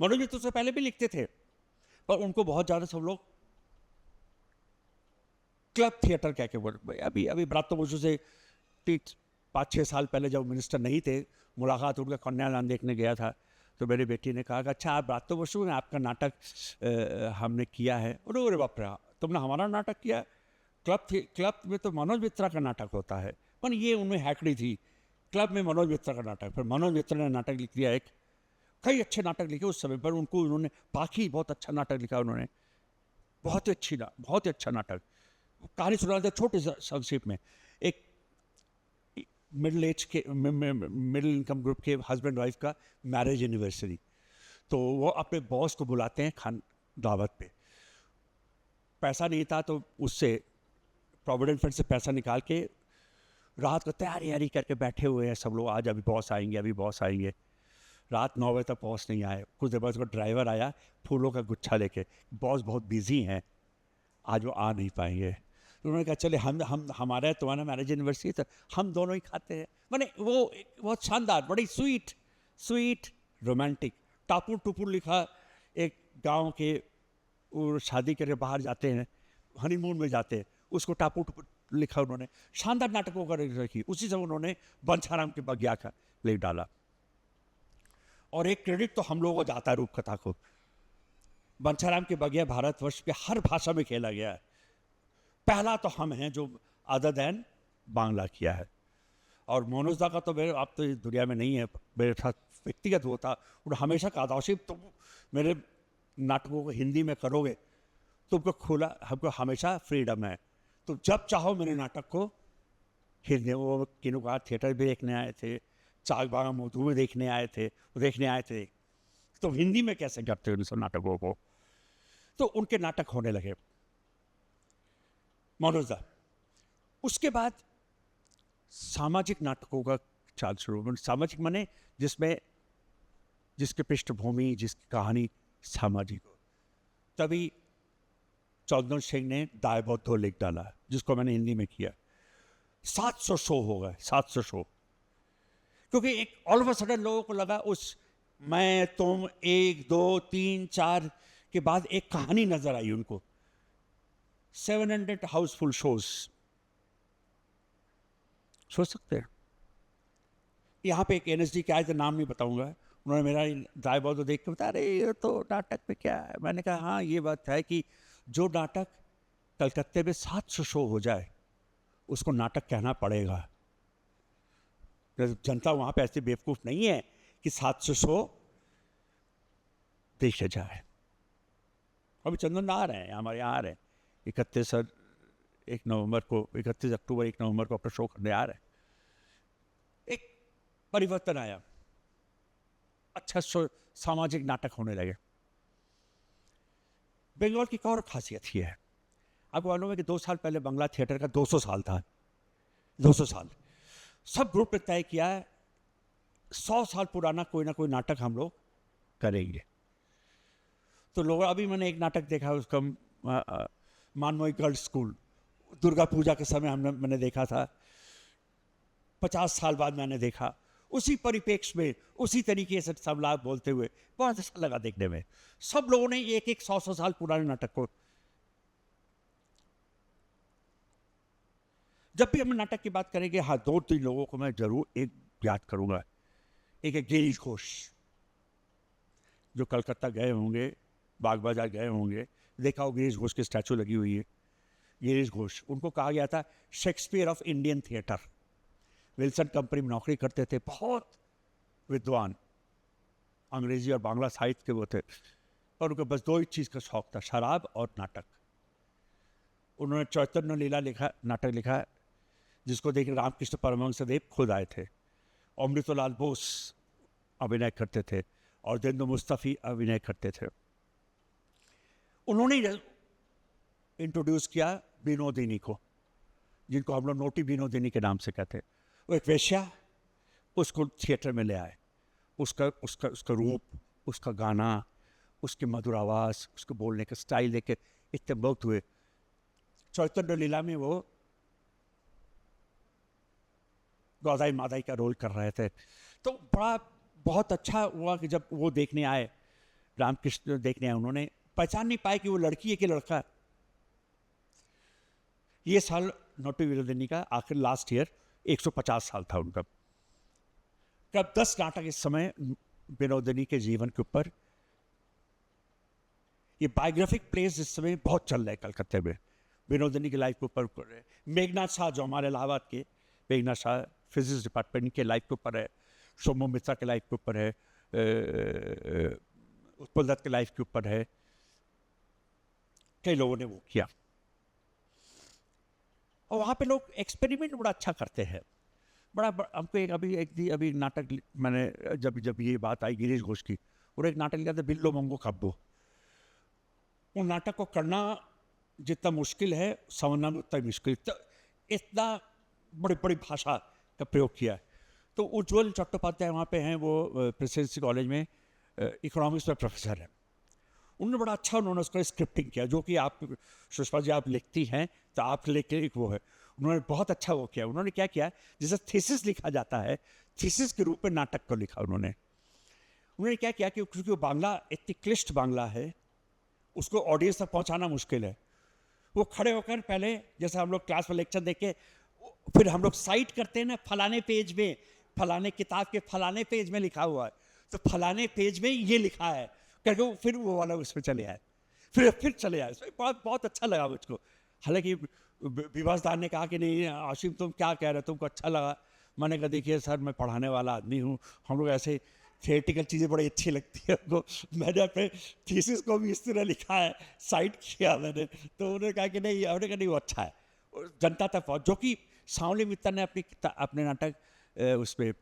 मनोज मित्रा से पहले भी लिखते थे, पर उनको बहुत ज़्यादा सब लोग क्लब थिएटर कह के बोल। अभी ब्रात्य बसु से 5-6 साल पहले जब मिनिस्टर नहीं थे, मुलाकात उनका कन्यादान देखने गया था, तो मेरी बेटी ने कहा कि अच्छा आप ब्रात्य बसु हैं, आपका नाटक हमने किया है। अरे बाप रे, तुमने हमारा नाटक किया? क्लब में तो मनोज मित्रा का नाटक होता है। पर ये उनमें हैकड़ी थी, क्लब में मनोज मित्रा का नाटक। फिर मनोज मित्रा ने नाटक लिख दिया, कई अच्छे नाटक लिखे उस समय पर। उनको उन्होंने पाखी बहुत अच्छा नाटक लिखा उन्होंने, बहुत ही अच्छा नाटक। कहानी सुना था छोटे संक्षेप में, एक मिडिल इनकम ग्रुप के हस्बैंड वाइफ का मैरिज एनिवर्सरी, तो वो अपने बॉस को बुलाते हैं दावत पे, पैसा नहीं था तो उससे प्रोविडेंट फंड से पैसा निकाल के रात को तैयारी करके बैठे हुए हैं सब लोग, आज अभी बॉस आएंगे, अभी बॉस आएंगे। रात 9 बजे तक बॉस नहीं आए। कुछ देर बाद उसका ड्राइवर आया फूलों का गुच्छा लेके, बॉस बहुत बिजी हैं, आज वो आ नहीं पाएंगे। तो उन्होंने कहा चले हम हमारा तुम्हारा मैनेज यूनिवर्सिटी, तो हम दोनों ही खाते हैं। मैंने वो बहुत शानदार, बड़ी स्वीट रोमांटिक। टापुर टुपुर लिखा, एक गांव के वो शादी करके बाहर जाते हैं, हनीमून में जाते हैं, उसको टापुर टुपुर लिखा उन्होंने। शानदार नाटकों का रखी। उसी समय उन्होंने बंछाराम के बगिया का लिख डाला। और एक क्रेडिट तो हम लोगों को जाता है रूपकथा को। बंछाराम के बगिया भारतवर्ष के हर भाषा में खेला गया है। पहला तो हम हैं जो अदर दैन बांग्ला किया है। और मनोज दा का तो मेरे, आप तो इस दुनिया में नहीं है, मेरे साथ व्यक्तिगत होता और हमेशा कादाशिप, तुम मेरे नाटकों को हिंदी में करोगे तुमको खुला, हमको हमेशा फ्रीडम है। तो जब चाहो मेरे नाटक को हिंदी, वो किनुका थिएटर भी देखने आए थे, चाकबागा मोतू में देखने आए थे, तो हिंदी में कैसे करते हो इन सब नाटकों को। तो उनके नाटक होने लगे मनोज दा। उसके बाद सामाजिक नाटकों का चाल शुरू। सामाजिक माने जिसके पृष्ठभूमि, जिसकी कहानी सामाजिक हो। तभी चौधरी सिंह ने दाय बौद्धो लिख डाला, जिसको मैंने हिंदी में किया। 700 शो हो गए, 700 शो। क्योंकि एक ऑल ऑफ अ सडन लोगों को लगा उस मैं तुम 1 2 3 4 के बाद एक कहानी नजर आई उनको। 700 हाउसफुल शोज, सोच सकते हैं। यहाँ पे एक NSD के आए थे, नाम नहीं बताऊंगा, उन्होंने मेरा दाय बौद्धो देख के बताया, अरे ये तो नाटक में क्या है। मैंने कहा हाँ ये बात है कि जो नाटक कलकत्ते में 700 शो हो जाए उसको नाटक कहना पड़ेगा। जनता वहां पे ऐसी बेवकूफ नहीं है कि 700 शो देखे जाए। अभी चंदन आ रहे हैं, हमारे यहाँ आ रहे हैं 31 नवंबर को, 31 अक्टूबर 1 नवंबर को अपना शो करने आ रहे हैं। एक परिवर्तन आया, अच्छा सामाजिक नाटक होने लगे। बंगाल की एक और खासियत ये है, आपको मालूम है कि 2 साल पहले बंगला थिएटर का 200 साल था। 200 साल सब ग्रुप ने तय किया है 100 साल पुराना कोई ना कोई नाटक हम लोग करेंगे। तो लोग, अभी मैंने एक नाटक देखा उसका मानमोई गर्ल्स स्कूल, दुर्गा पूजा के समय मैंने देखा था। 50 साल बाद मैंने देखा, उसी परिप्रेक्ष्य में उसी तरीके से सब लोग बोलते हुए, बहुत अच्छा लगा देखने में। सब लोगों ने एक 100 साल पुराने नाटक को। जब भी हम नाटक की बात करेंगे, हाँ 2-3 लोगों को मैं जरूर एक याद करूंगा। एक है गिरीश घोष, जो कलकत्ता गए होंगे, बाग बाजार गए होंगे, देखा हो गिरीश घोष की स्टैचू लगी हुई है। गिरीश घोष, उनको कहा गया था Shakespeare of Indian theatre. Wilson company में नौकरी करते थे, बहुत विद्वान, अंग्रेजी और बांग्ला साहित्य के वो थे। और उनको बस 2 ही चीज़ का शौक था, शराब और नाटक। उन्होंने चैतन्य लीला लिखा, नाटक लिखा, जिसको देख रामकृष्ण परमहंस देव खुद आए थे। अमृतलाल बोस अभिनय करते थे और देवेंद्र मुस्तफी अभिनय करते थे। उन्होंने इंट्रोड्यूस किया विनोदिनी को, जिनको हम लोग नोटी विनोदिनी के नाम से कहते हैं। वो एक वेश्या, उसको थिएटर में ले आए। उसका रूप, उसका गाना, उसकी मधुर आवाज़, उसके बोलने का स्टाइल देख के इतने मुग्ध हुए। चैतन्य लीला में वो गौदाई मादाई का रोल कर रहे थे। तो बहुत अच्छा हुआ कि जब वो देखने आए, रामकृष्ण देखने आए, उन्होंने पहचान नहीं पाए कि वो लड़की है कि लड़का। ये साल नोटी विनोदिनी का आखिर लास्ट ईयर 150 साल था उनका। कब 10 नाटक इस समय विनोदिनी के जीवन के ऊपर, ये बायोग्राफिक प्लेस इस समय बहुत चल रहा है कलकत्ते में, विनोदिनी की लाइफ के ऊपर। मेघनाथ शाह जो हमारे इलाहाबाद के, मेघनाथ शाह फिजिक्स डिपार्टमेंट के लाइफ के ऊपर है, सोमो मित्रा के लाइफ के ऊपर है, उत्पल दत्त के लाइफ के ऊपर है। कई लोगों ने वो किया और वहाँ पे लोग एक्सपेरिमेंट बड़ा अच्छा करते हैं। हमको अभी नाटक मैंने जब ये बात आई गिरीश घोष की, और एक नाटक लिया था बिल्लो मंगो कब्बो। उन नाटक को करना जितना मुश्किल है समझना भी उतना ही मुश्किल, तो इतना बड़ी बड़ी भाषा का प्रयोग किया है। तो उज्ज्वल चट्टोपाध्याय वहाँ पे हैं, वो प्रेसिडेंसी कॉलेज में इकोनॉमिक्स में प्रोफेसर हैं। उन्होंने उसका स्क्रिप्टिंग किया, जो कि आप सुषमा जी आप लिखती हैं तो आप लेके एक वो है, उन्होंने बहुत अच्छा वो किया। उन्होंने क्या किया, जैसे थीसिस लिखा जाता है, थीसिस के रूप में नाटक को लिखा उन्होंने क्या किया कि क्योंकि वो बांग्ला इतनी क्लिष्ट बांग्ला है, उसको ऑडियंस तक पहुंचाना मुश्किल है। वो खड़े होकर पहले, जैसे हम लोग क्लास में लेक्चर देके फिर हम लोग साइट करते हैं ना, फलाने पेज में, फलाने किताब के फलाने पेज में लिखा हुआ है, तो फलाने पेज में ये लिखा है करके फिर वो वाला उसमें चले आए, फिर चले आए। बहुत बहुत अच्छा लगा मुझको। हालांकि विवासदार ने कहा कि नहीं आशिम तुम क्या कह रहे हो, तुमको अच्छा लगा। मैंने कहा देखिए सर, मैं पढ़ाने वाला आदमी हूँ, हम लोग ऐसे थिएटिकल चीज़ें बड़ी अच्छी लगती है हमको। मैंने अपने थीसिस को भी इस तरह लिखा है, साइट किया मैंने, तो उन्होंने कहा कि नहीं, उन्होंने कहा नहीं वो अच्छा है, जनता तक पहुँच। जो कि सांवली मित्तर ने अपने नाटक उसमें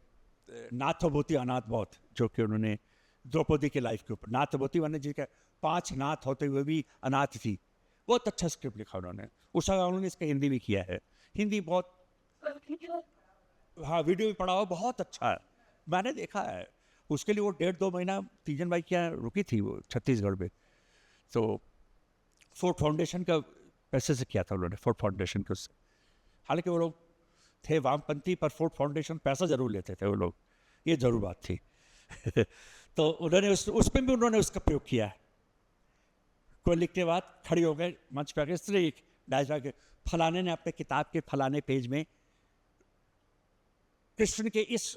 नाथभूति अनाथ बहुत, जो कि उन्होंने द्रौपदी के लाइफ के ऊपर, नाथभूति मैंने जिसका 5 नाथ होते हुए भी अनाथ थी, बहुत अच्छा स्क्रिप्ट लिखा उन्होंने। उन्होंने इसका हिंदी भी किया है, हिंदी बहुत, हाँ वीडियो भी पढ़ा हुआ, बहुत अच्छा है, मैंने देखा है। उसके लिए वो 1.5-2 महीना तीजन भाई क्या रुकी थी वो छत्तीसगढ़ में, तो फोर्ट फाउंडेशन का पैसे से किया था उन्होंने, फोर्ट फाउंडेशन के उससे। हालांकि वो लोग थे वामपंथी, पर फोर्ट फाउंडेशन पैसा जरूर लेते थे वो लोग, ये जरूर बात थी। तो उन्होंने उसमें भी उन्होंने उसका प्रयोग किया है। कोई लिखने के बाद खड़ी हो गए मंच पर, इस तरह एक डायलॉग, फलाने ने अपने किताब के फलाने पेज में कृष्ण के इस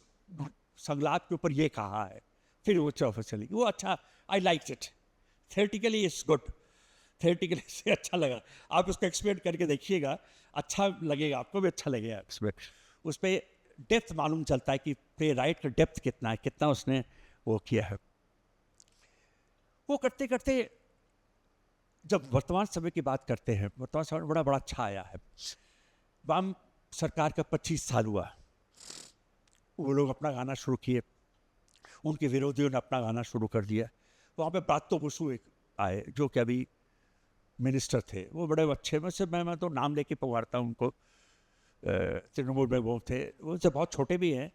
संलाप के ऊपर ये कहा है, फिर वो चौफर चली, वो अच्छा, I like it, theoretically it's good, theoretically से अच्छा लगा। आप उसको एक्सप्लेन करके देखिएगा, अच्छा लगेगा, आपको भी अच्छा लगेगा। उसमें उस पर डेप्थ मालूम चलता है कि प्ले राइट का डेप्थ कितना है, कितना उसने वो किया है। वो करते करते जब वर्तमान समय की बात करते हैं, वर्तमान समय बड़ा बड़ा अच्छा आया है। वाम सरकार का 25 साल हुआ, वो लोग अपना गाना शुरू किए, उनके विरोधियों ने अपना गाना शुरू कर दिया। वहाँ पे ब्रात्यो बसु एक आए, जो कि अभी मिनिस्टर थे, वो बड़े अच्छे, में से मैं तो नाम लेके पुकारता हूँ उनको, तृणमूल में वो थे, वो से बहुत छोटे भी हैं,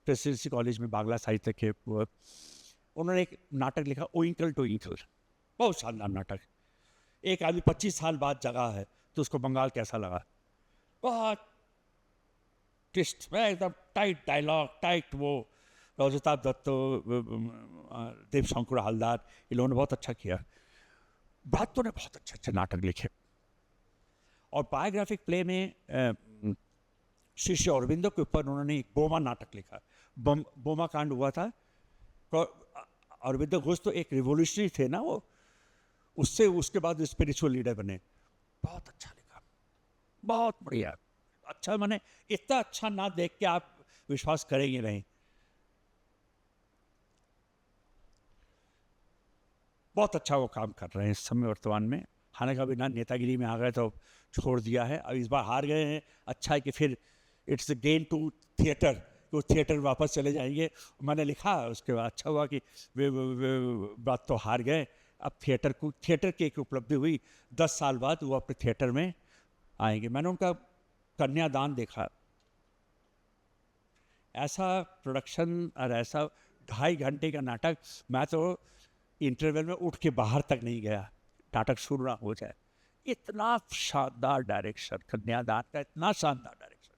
प्रेसिडेंसी कॉलेज में बांग्ला साहित्य के वो। उन्होंने एक नाटक लिखा ओइंकल टू इंकल, बहुत शानदार नाटक। एक आदमी 25 साल बाद जगा है, तो उसको बंगाल कैसा लगा, बहुत ट्विस्ट में, एकदम टाइट डायलॉग, टाइट वो। रजताभ दत्त, देव शंकर हलदार, इन्होंने बहुत अच्छा किया। ब्रात्यो ने बहुत अच्छे अच्छे नाटक लिखे। और बायोग्राफिक प्ले में श्री श्री अरविंदो के ऊपर उन्होंने एक बोमा नाटक लिखा। बोमा कांड हुआ था, अरविंदो घोष तो एक रिवोल्यूशनरी थे ना वो, उससे उसके बाद स्पिरिचुअल लीडर बने। बहुत अच्छा लिखा, बहुत बढ़िया, अच्छा, मैंने इतना अच्छा ना देख के आप विश्वास करेंगे नहीं। बहुत अच्छा वो काम कर रहे हैं इस समय वर्तमान में। हालांकि अभी ना नेतागिरी में आ गए तो छोड़ दिया है, अब इस बार हार गए हैं। अच्छा है कि फिर इट्स गेन टू थिएटर, वो थिएटर वापस चले जाएंगे। मैंने लिखा उसके बाद, अच्छा हुआ कि वे बात तो हार गए, अब थिएटर की एक उपलब्धि हुई, 10 साल बाद वो अपने थिएटर में आएंगे। मैंने उनका कन्यादान देखा, ऐसा प्रोडक्शन और ऐसा 2.5 घंटे का नाटक, मैं तो इंटरवल में उठ के बाहर तक नहीं गया, नाटक शुरू ना हो जाए। इतना शानदार डायरेक्शन, कन्यादान का इतना शानदार डायरेक्शन।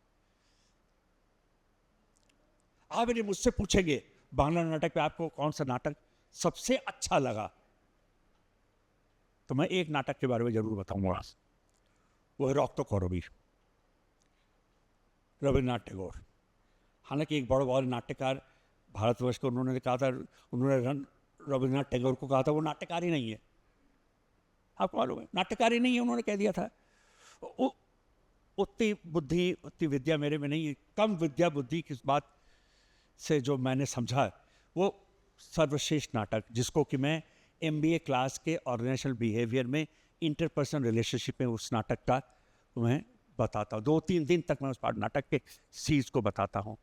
आप यदि मुझसे पूछेंगे बांग्ला नाटक पे आपको कौन सा नाटक सबसे अच्छा लगा, तो मैं एक नाटक के बारे में जरूर बताऊंगा, वो है रक्त कौरवी, रविन्द्रनाथ टैगोर। हालांकि एक बड़े नाट्यकार भारतवर्ष को उन्होंने कहा था, उन्होंने रविन्द्रनाथ टैगोर को कहा था वो नाट्यकार ही नहीं है। आपको मालूम है, नाट्यकार ही नहीं है, उन्होंने कह दिया था। उतनी बुद्धि, उतनी विद्या मेरे में नहीं है, कम विद्या बुद्धि किस बात से जो मैंने समझा, वो सर्वश्रेष्ठ नाटक, जिसको कि मैं MBA क्लास के ऑर्गेनाइजेशनल बिहेवियर में इंटरपर्सनल रिलेशनशिप में उस नाटक का मैं बताता हूँ। 2-3 दिन तक मैं उस नाटक के सीज को बताता हूँ,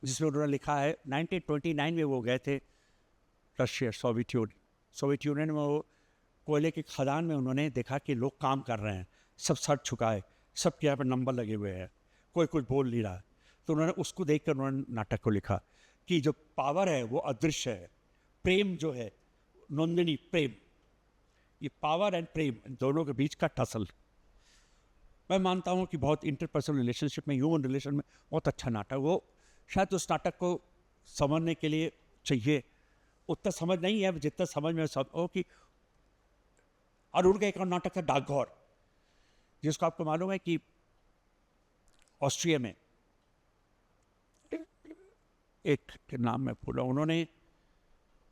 जिसमें उन्होंने लिखा है 1929 में वो गए थे रशिया, सोवियत यूनियन में वो कोयले की खदान में उन्होंने देखा कि लोग काम कर रहे हैं, सब सर झुकाए, सबके यहाँ पर नंबर लगे हुए हैं, कोई कुछ बोल नहीं रहा। तो उन्होंने उसको देखकर उन्होंने नाटक को लिखा कि जो पावर है वो अदृश्य है, प्रेम जो है, नंदिनी प्रेम, ये पावर एंड प्रेम दोनों के बीच का टसल। मैं मानता हूँ कि बहुत इंटरपर्सनल रिलेशनशिप में, ह्यूमन रिलेशन में बहुत अच्छा नाटक, वो शायद उस नाटक को समझने के लिए चाहिए उतना समझ नहीं है जितना समझ में सब हो कि। और उनका एक और नाटक था डाकघर, जिसको आपको मालूम है कि ऑस्ट्रिया में एक के नाम में भूला, उन्होंने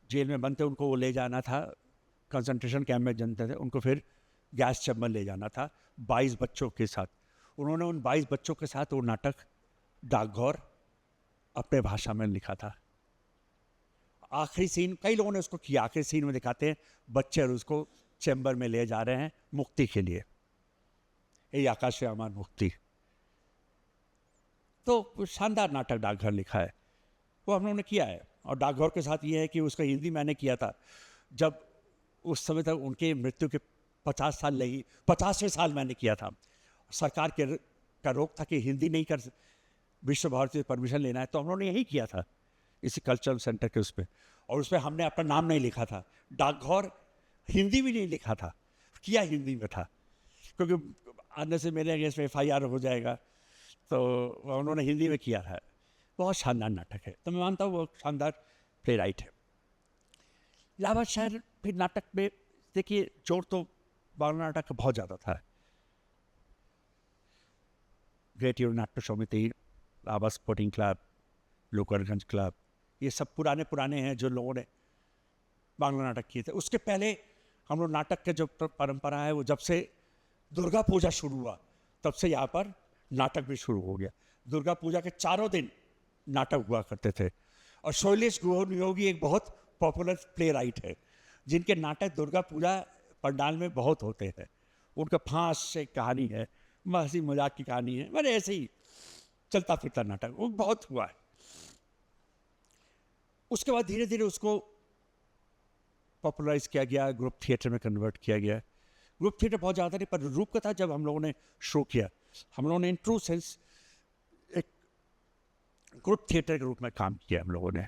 जेल में बंद थे, उनको वो ले जाना था कंसंट्रेशन कैंप में जनते थे, उनको फिर गैस चैम्बर ले जाना था 22 बच्चों के साथ। उन्होंने उन 22 बच्चों के साथ वो नाटक डाकघर अपने भाषा में लिखा था। आखिरी सीन कई लोगों ने उसको किया, आखिरी सीन में दिखाते हैं बच्चे और उसको चैम्बर में ले जा रहे हैं मुक्ति के लिए, ये आकाश से अमान मुक्ति। तो शानदार नाटक डाकघर लिखा है, वो हम लोगों ने किया है। और डाकघर के साथ ये है कि उसका हिंदी मैंने किया था जब उस समय तक उनके मृत्यु के 50 साल लगी, 50वें साल मैंने किया था। सरकार के का रोक था कि हिंदी नहीं कर, विश्व भारती से परमिशन लेना है, तो हम लोगों ने यही किया था इसी कल्चरल सेंटर के उस पर। और उस पर हमने अपना नाम नहीं लिखा था, डाकघर हिंदी भी नहीं लिखा था, किया हिंदी में था, क्योंकि आने से मेरे अगेंस्ट FIR हो जाएगा, तो उन्होंने हिंदी में किया था। बहुत शानदार नाटक है, तो मैं मानता हूँ वो शानदार प्ले राइट है। इलाहाबाद शहर फिर नाटक में देखिए जोर तो बांग्ला नाटक का बहुत ज़्यादा था। ग्रेट यूरो नाट्य समिति, इलाहाबाद स्पोर्टिंग क्लब, लोकरगंज क्लब, ये सब पुराने पुराने हैं जो लोगों ने बांग्ला नाटक किए थे। उसके पहले हम लोग नाटक के जो परंपरा है वो जब से दुर्गा पूजा शुरू हुआ तब से यहाँ पर नाटक भी शुरू हो गया। दुर्गा पूजा के 4 दिन नाटक हुआ करते थे। और शैलेश गुह नियोगी एक बहुत पॉपुलर प्ले राइट है, जिनके नाटक दुर्गा पूजा पंडाल में बहुत होते हैं। उनका फांस से कहानी है, हंसी मजाक की कहानी है, मैंने ऐसे ही चलता फिरता नाटक वो बहुत हुआ है। उसके बाद धीरे धीरे उसको पॉपुलराइज किया गया, ग्रुप थिएटर में कन्वर्ट किया गया। ग्रुप थिएटर बहुत ज़्यादा नहीं, पर रूपकथा जब हम लोगों ने शो किया, हम लोगों ने इन ट्रू सेंस एक ग्रुप थिएटर के रूप में काम किया। हम लोगों ने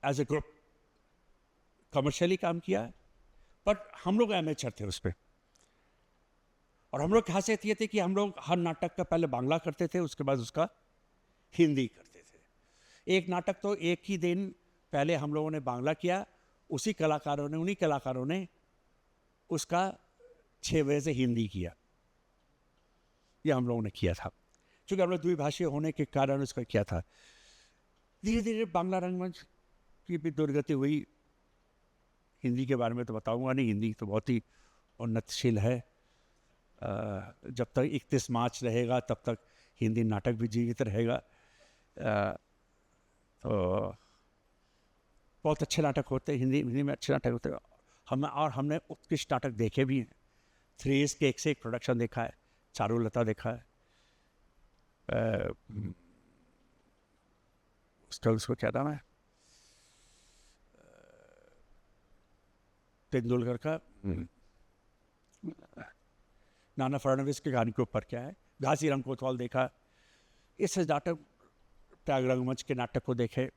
एज ए ग्रुप कमर्शियली काम किया, बट हम लोग एमेचर थे उस पर। और हम लोग की खासियत ये थी कि हम लोग हर नाटक का पहले बांग्ला करते थे, उसके बाद उसका हिंदी करते थे। एक नाटक तो एक ही दिन पहले हम लोगों ने बांग्ला किया, उन्हीं कलाकारों ने उसका 6 बजे से हिंदी किया। ये हम लोगों ने किया था, क्योंकि हम लोग द्विभाषीय होने के कारण उसका किया था। धीरे धीरे बांग्ला रंगमंच की भी दुर्गति हुई। हिंदी के बारे में तो बताऊंगा नहीं, हिंदी तो बहुत ही उन्नतशील है। जब तक 31 मार्च रहेगा तब तक हिंदी नाटक भी जीवित रहेगा। तो बहुत अच्छे नाटक होते हैं, हिंदी में अच्छे नाटक होते हैं। हमने उत्कृष्ट नाटक देखे भी हैं। 3 के एक से एक प्रोडक्शन देखा है, चारुलता देखा है, उसको क्या नाम है, तेंदुलकर का नाना फडणवीस के गाने के ऊपर क्या है, घासीराम कोतवाल देखा। इस नाटक त्याग रंगमंच के नाटक को देखे।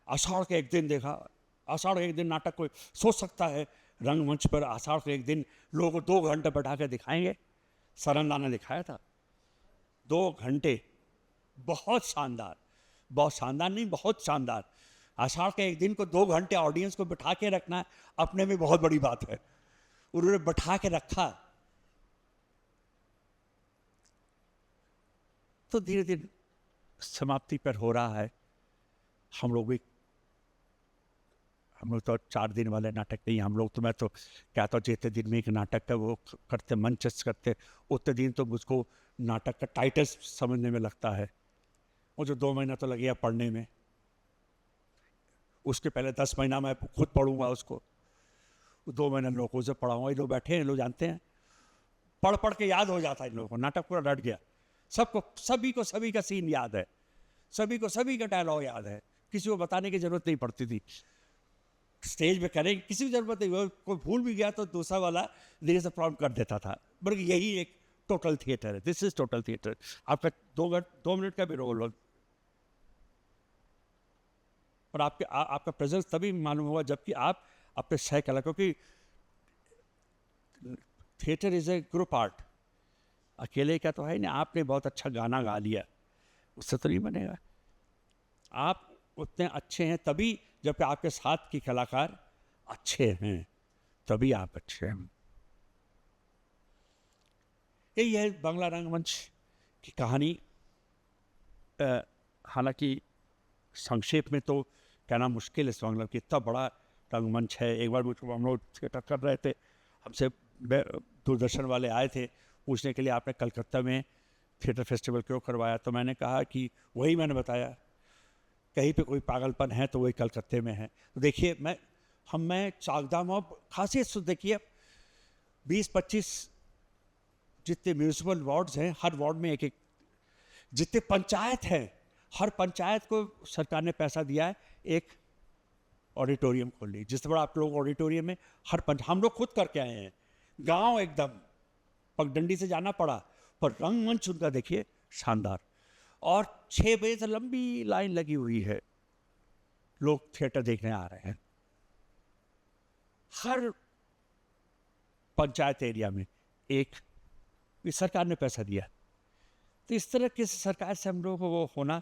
आषाढ़ के एक दिन देखा। आषाढ़ के एक दिन नाटक कोई सोच सकता है रंगमंच पर आषाढ़ के एक दिन लोगों को 2 घंटे बैठा के दिखाएंगे? सरंदा ने दिखाया था 2 घंटे, बहुत शानदार, बहुत शानदार नहीं, बहुत शानदार। आषाढ़ के एक दिन को 2 घंटे ऑडियंस को बैठा के रखना अपने में बहुत बड़ी बात है। उन्होंने बैठा के रखा। तो धीरे धीरे समाप्ति पर हो रहा है। हम लोग तो 4 दिन वाले नाटक नहीं, हम लोग तो मैं तो कहता हूँ जितने दिन में एक नाटक का वो करते, मंचस्थ करते, उतने दिन तो मुझको नाटक का टाइटल समझने में लगता है। वो जो 2 महीना तो लगेगा पढ़ने में, उसके पहले 10 महीना मैं खुद पढ़ूंगा उसको, 2 महीना लोगों से पढ़ाऊंगा। ये लोग बैठे हैं, लोग जानते हैं, पढ़ पढ़ के याद हो जाता है इन लोगों को। नाटक पूरा रट गया, सभी को सभी का सीन याद है, सभी को सभी का डायलॉग याद है, किसी को बताने की जरूरत नहीं पड़ती थी। स्टेज पे करें, किसी की जरूरत नहीं, वो कोई भूल भी गया तो दूसरा वाला धीरे से प्रॉम्प्ट कर देता था। बल्कि यही एक टोटल थिएटर है, दिस इज टोटल थिएटर। आपका 2 मिनट का भी रोल हो और आपका प्रेजेंस तभी मालूम होगा जबकि आप अपने सह कला, क्योंकि theatre is a group art, अकेले का तो है नहीं। आपने बहुत अच्छा गाना गा लिया, उससे तो नहीं बनेगा। आप उतने अच्छे हैं तभी, जबकि आपके साथ के कलाकार अच्छे हैं तभी आप अच्छे हैं। यही है बांग्ला रंगमंच की कहानी। हालांकि संक्षेप में तो कहना मुश्किल है इस बांग्ला की, इतना बड़ा रंगमंच है। एक बार मुझको हम लोग थिएटर कर रहे थे, हमसे दूरदर्शन वाले आए थे पूछने के लिए आपने कलकत्ता में थिएटर फेस्टिवल क्यों करवाया, तो मैंने कहा कि वही मैंने बताया, कहीं पे कोई पागलपन है तो वही कलकत्ते में है। तो देखिए मैं चाकदाम और खासियत से देखिए 20-25 जितने म्यूनिसिपल वार्ड्स हैं, हर वार्ड में एक एक, जितने पंचायत हैं हर पंचायत को सरकार ने पैसा दिया है एक ऑडिटोरियम खोलने। जिस तरह आप लोग ऑडिटोरियम में हम लोग खुद करके आए हैं, गांव एकदम पगडंडी से जाना पड़ा, पर रंगमंच उनका देखिए शानदार। और 6 बजे से लंबी लाइन लगी हुई है, लोग थिएटर देखने आ रहे हैं हर पंचायत एरिया में एक, सरकार ने पैसा दिया। तो इस तरह की सरकार से हम लोगों को वो होना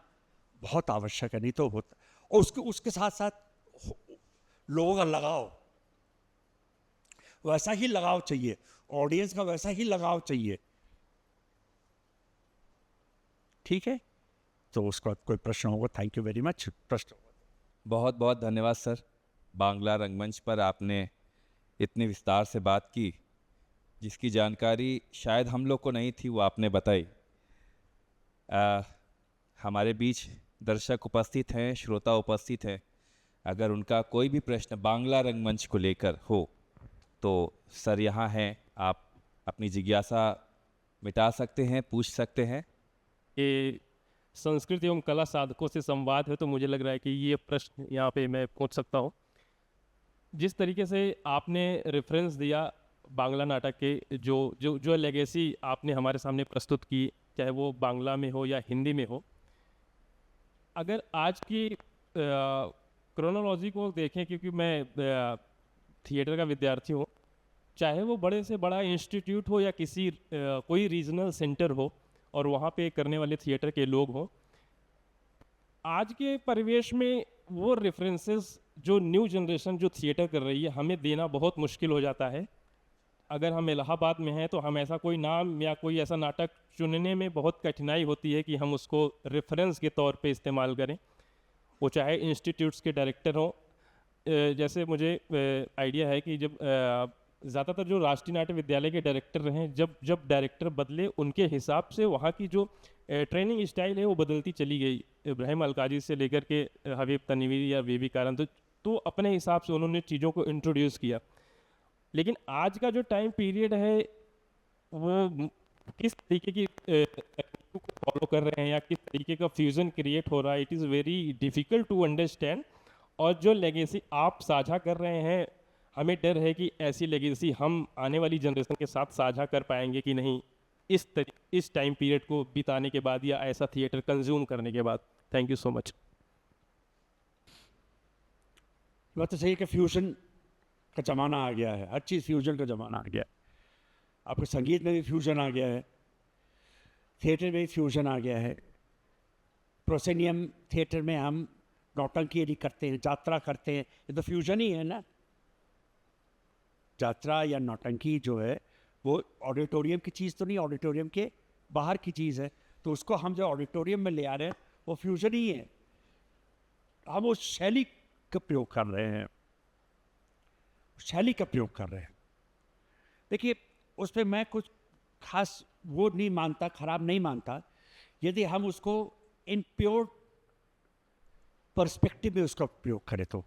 बहुत आवश्यक है, नहीं तो होता। और उसके साथ साथ लोगों का लगाव, वैसा ही लगाव चाहिए, ऑडियंस का वैसा ही लगाव चाहिए, ठीक है। तो उसका कोई प्रश्न होगा? Thank you very much. प्रश्न बहुत बहुत धन्यवाद सर, बांग्ला रंगमंच पर आपने इतने विस्तार से बात की, जिसकी जानकारी शायद हम लोग को नहीं थी वो आपने बताई। हमारे बीच दर्शक उपस्थित हैं, श्रोता उपस्थित हैं, अगर उनका कोई भी प्रश्न बांग्ला रंगमंच को लेकर हो तो सर यहाँ हैं, आप अपनी जिज्ञासा मिटा सकते हैं, पूछ सकते हैं। ये संस्कृत एवं कला साधकों से संवाद है, तो मुझे लग रहा है कि ये प्रश्न यहाँ पे मैं पूछ सकता हूँ। जिस तरीके से आपने रेफरेंस दिया बांग्ला नाटक के, जो लेगेसी आपने हमारे सामने प्रस्तुत की, चाहे वो बांग्ला में हो या हिंदी में हो, अगर आज की क्रोनोलॉजी को देखें, क्योंकि मैं थिएटर का विद्यार्थी हूँ, चाहे वो बड़े से बड़ा इंस्टीट्यूट हो या किसी कोई रीजनल सेंटर हो और वहाँ पे करने वाले थिएटर के लोग हों, आज के परिवेश में वो रेफरेंसेस जो न्यू जनरेशन जो थिएटर कर रही है हमें देना बहुत मुश्किल हो जाता है। अगर हम इलाहाबाद में हैं तो हम ऐसा कोई नाम या कोई ऐसा नाटक चुनने में बहुत कठिनाई होती है कि हम उसको रेफरेंस के तौर पे इस्तेमाल करें, वो चाहे इंस्टीट्यूट्स के डायरेक्टर हों। जैसे मुझे आइडिया है कि जब ज़्यादातर जो राष्ट्रीय नाट्य विद्यालय के डायरेक्टर रहे, जब डायरेक्टर बदले उनके हिसाब से वहाँ की जो ट्रेनिंग स्टाइल है वो बदलती चली गई। इब्राहिम अलकाजी से लेकर के हबीब तनवीर या वीवी कारन, तो अपने हिसाब से उन्होंने चीज़ों को इंट्रोड्यूस किया। लेकिन आज का जो टाइम पीरियड है वो किस तरीके की को फॉलो कर रहे हैं या किस तरीके का फ्यूज़न क्रिएट हो रहा है, it is very difficult to understand. और जो लेगेसी आप साझा कर रहे हैं, हमें डर है कि ऐसी लेगेसी हम आने वाली जनरेशन के साथ साझा कर पाएंगे कि नहीं इस टाइम पीरियड को बिताने के बाद या ऐसा थिएटर कंज्यूम करने के बाद। Thank you so much. बात तो सही है कि फ्यूजन का ज़माना आ गया है, हर चीज़ फ्यूजन का ज़माना आ गया है। आपके संगीत में भी फ्यूजन आ गया है, थिएटर में भी फ्यूजन आ गया है। प्रोसेनियम थिएटर में हम नौटंकी यदि करते हैं, यात्रा करते हैं, ये तो फ्यूजन ही है ना। यात्रा या नौटंकी जो है वो ऑडिटोरियम की चीज़ तो नहीं, ऑडिटोरियम के बाहर की चीज़ है, तो उसको हम जो ऑडिटोरियम में ले आ रहे हैं वो फ्यूजन ही है। हम उस शैली का प्रयोग कर रहे हैं, शैली का प्रयोग कर रहे हैं। देखिए उस पर मैं कुछ खास वो नहीं मानता, खराब नहीं मानता, यदि हम उसको इन प्योर पर्सपेक्टिव में उसका प्रयोग करें तो।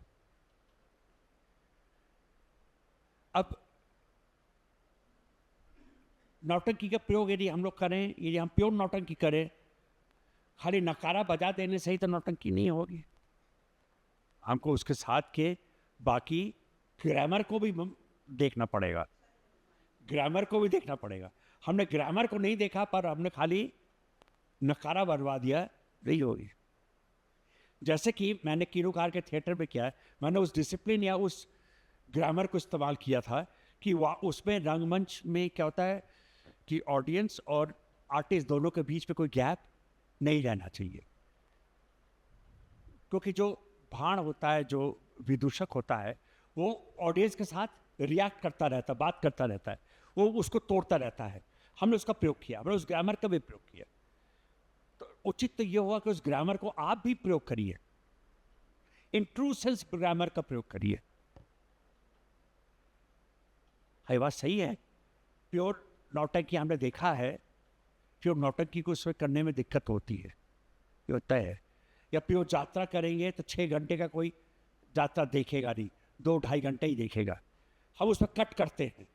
अब नौटंकी का प्रयोग यदि हम लोग करें, यदि हम प्योर नौटंकी करें, खाली नकारा बजा देने से ही तो नौटंकी नहीं होगी। हमको उसके साथ के बाकी ग्रामर को भी देखना पड़ेगा, ग्रामर को भी देखना पड़ेगा। हमने ग्रामर को नहीं देखा, पर हमने खाली नकारा बनवा दिया, नहीं होगी। जैसे कि मैंने कीरूकार के थिएटर में किया है, मैंने उस डिसिप्लिन या उस ग्रामर को इस्तेमाल किया था कि उसमें रंगमंच में क्या होता है कि ऑडियंस और आर्टिस्ट दोनों के बीच में कोई गैप नहीं रहना चाहिए, क्योंकि जो भाण होता है, जो विदूषक होता है, वो ऑडियंस के साथ रिएक्ट करता रहता है, बात करता रहता है, वो उसको तोड़ता रहता है। हमने उसका प्रयोग किया, हमने उस ग्रामर का भी प्रयोग किया। तो उचित तो ये हुआ कि उस ग्रामर को आप भी प्रयोग करिए, इन ट्रू सेंस ग्रामर का प्रयोग करिए। है बात सही है। प्योर नौटंकी हमने देखा है, प्योर नौटंकी को उसमें करने में दिक्कत होती है, ये होता है। या प्योर यात्रा करेंगे तो 6 घंटे का कोई यात्रा देखेगा नहीं, 2-2.5 घंटे ही देखेगा। हम उसमें कट करते हैं,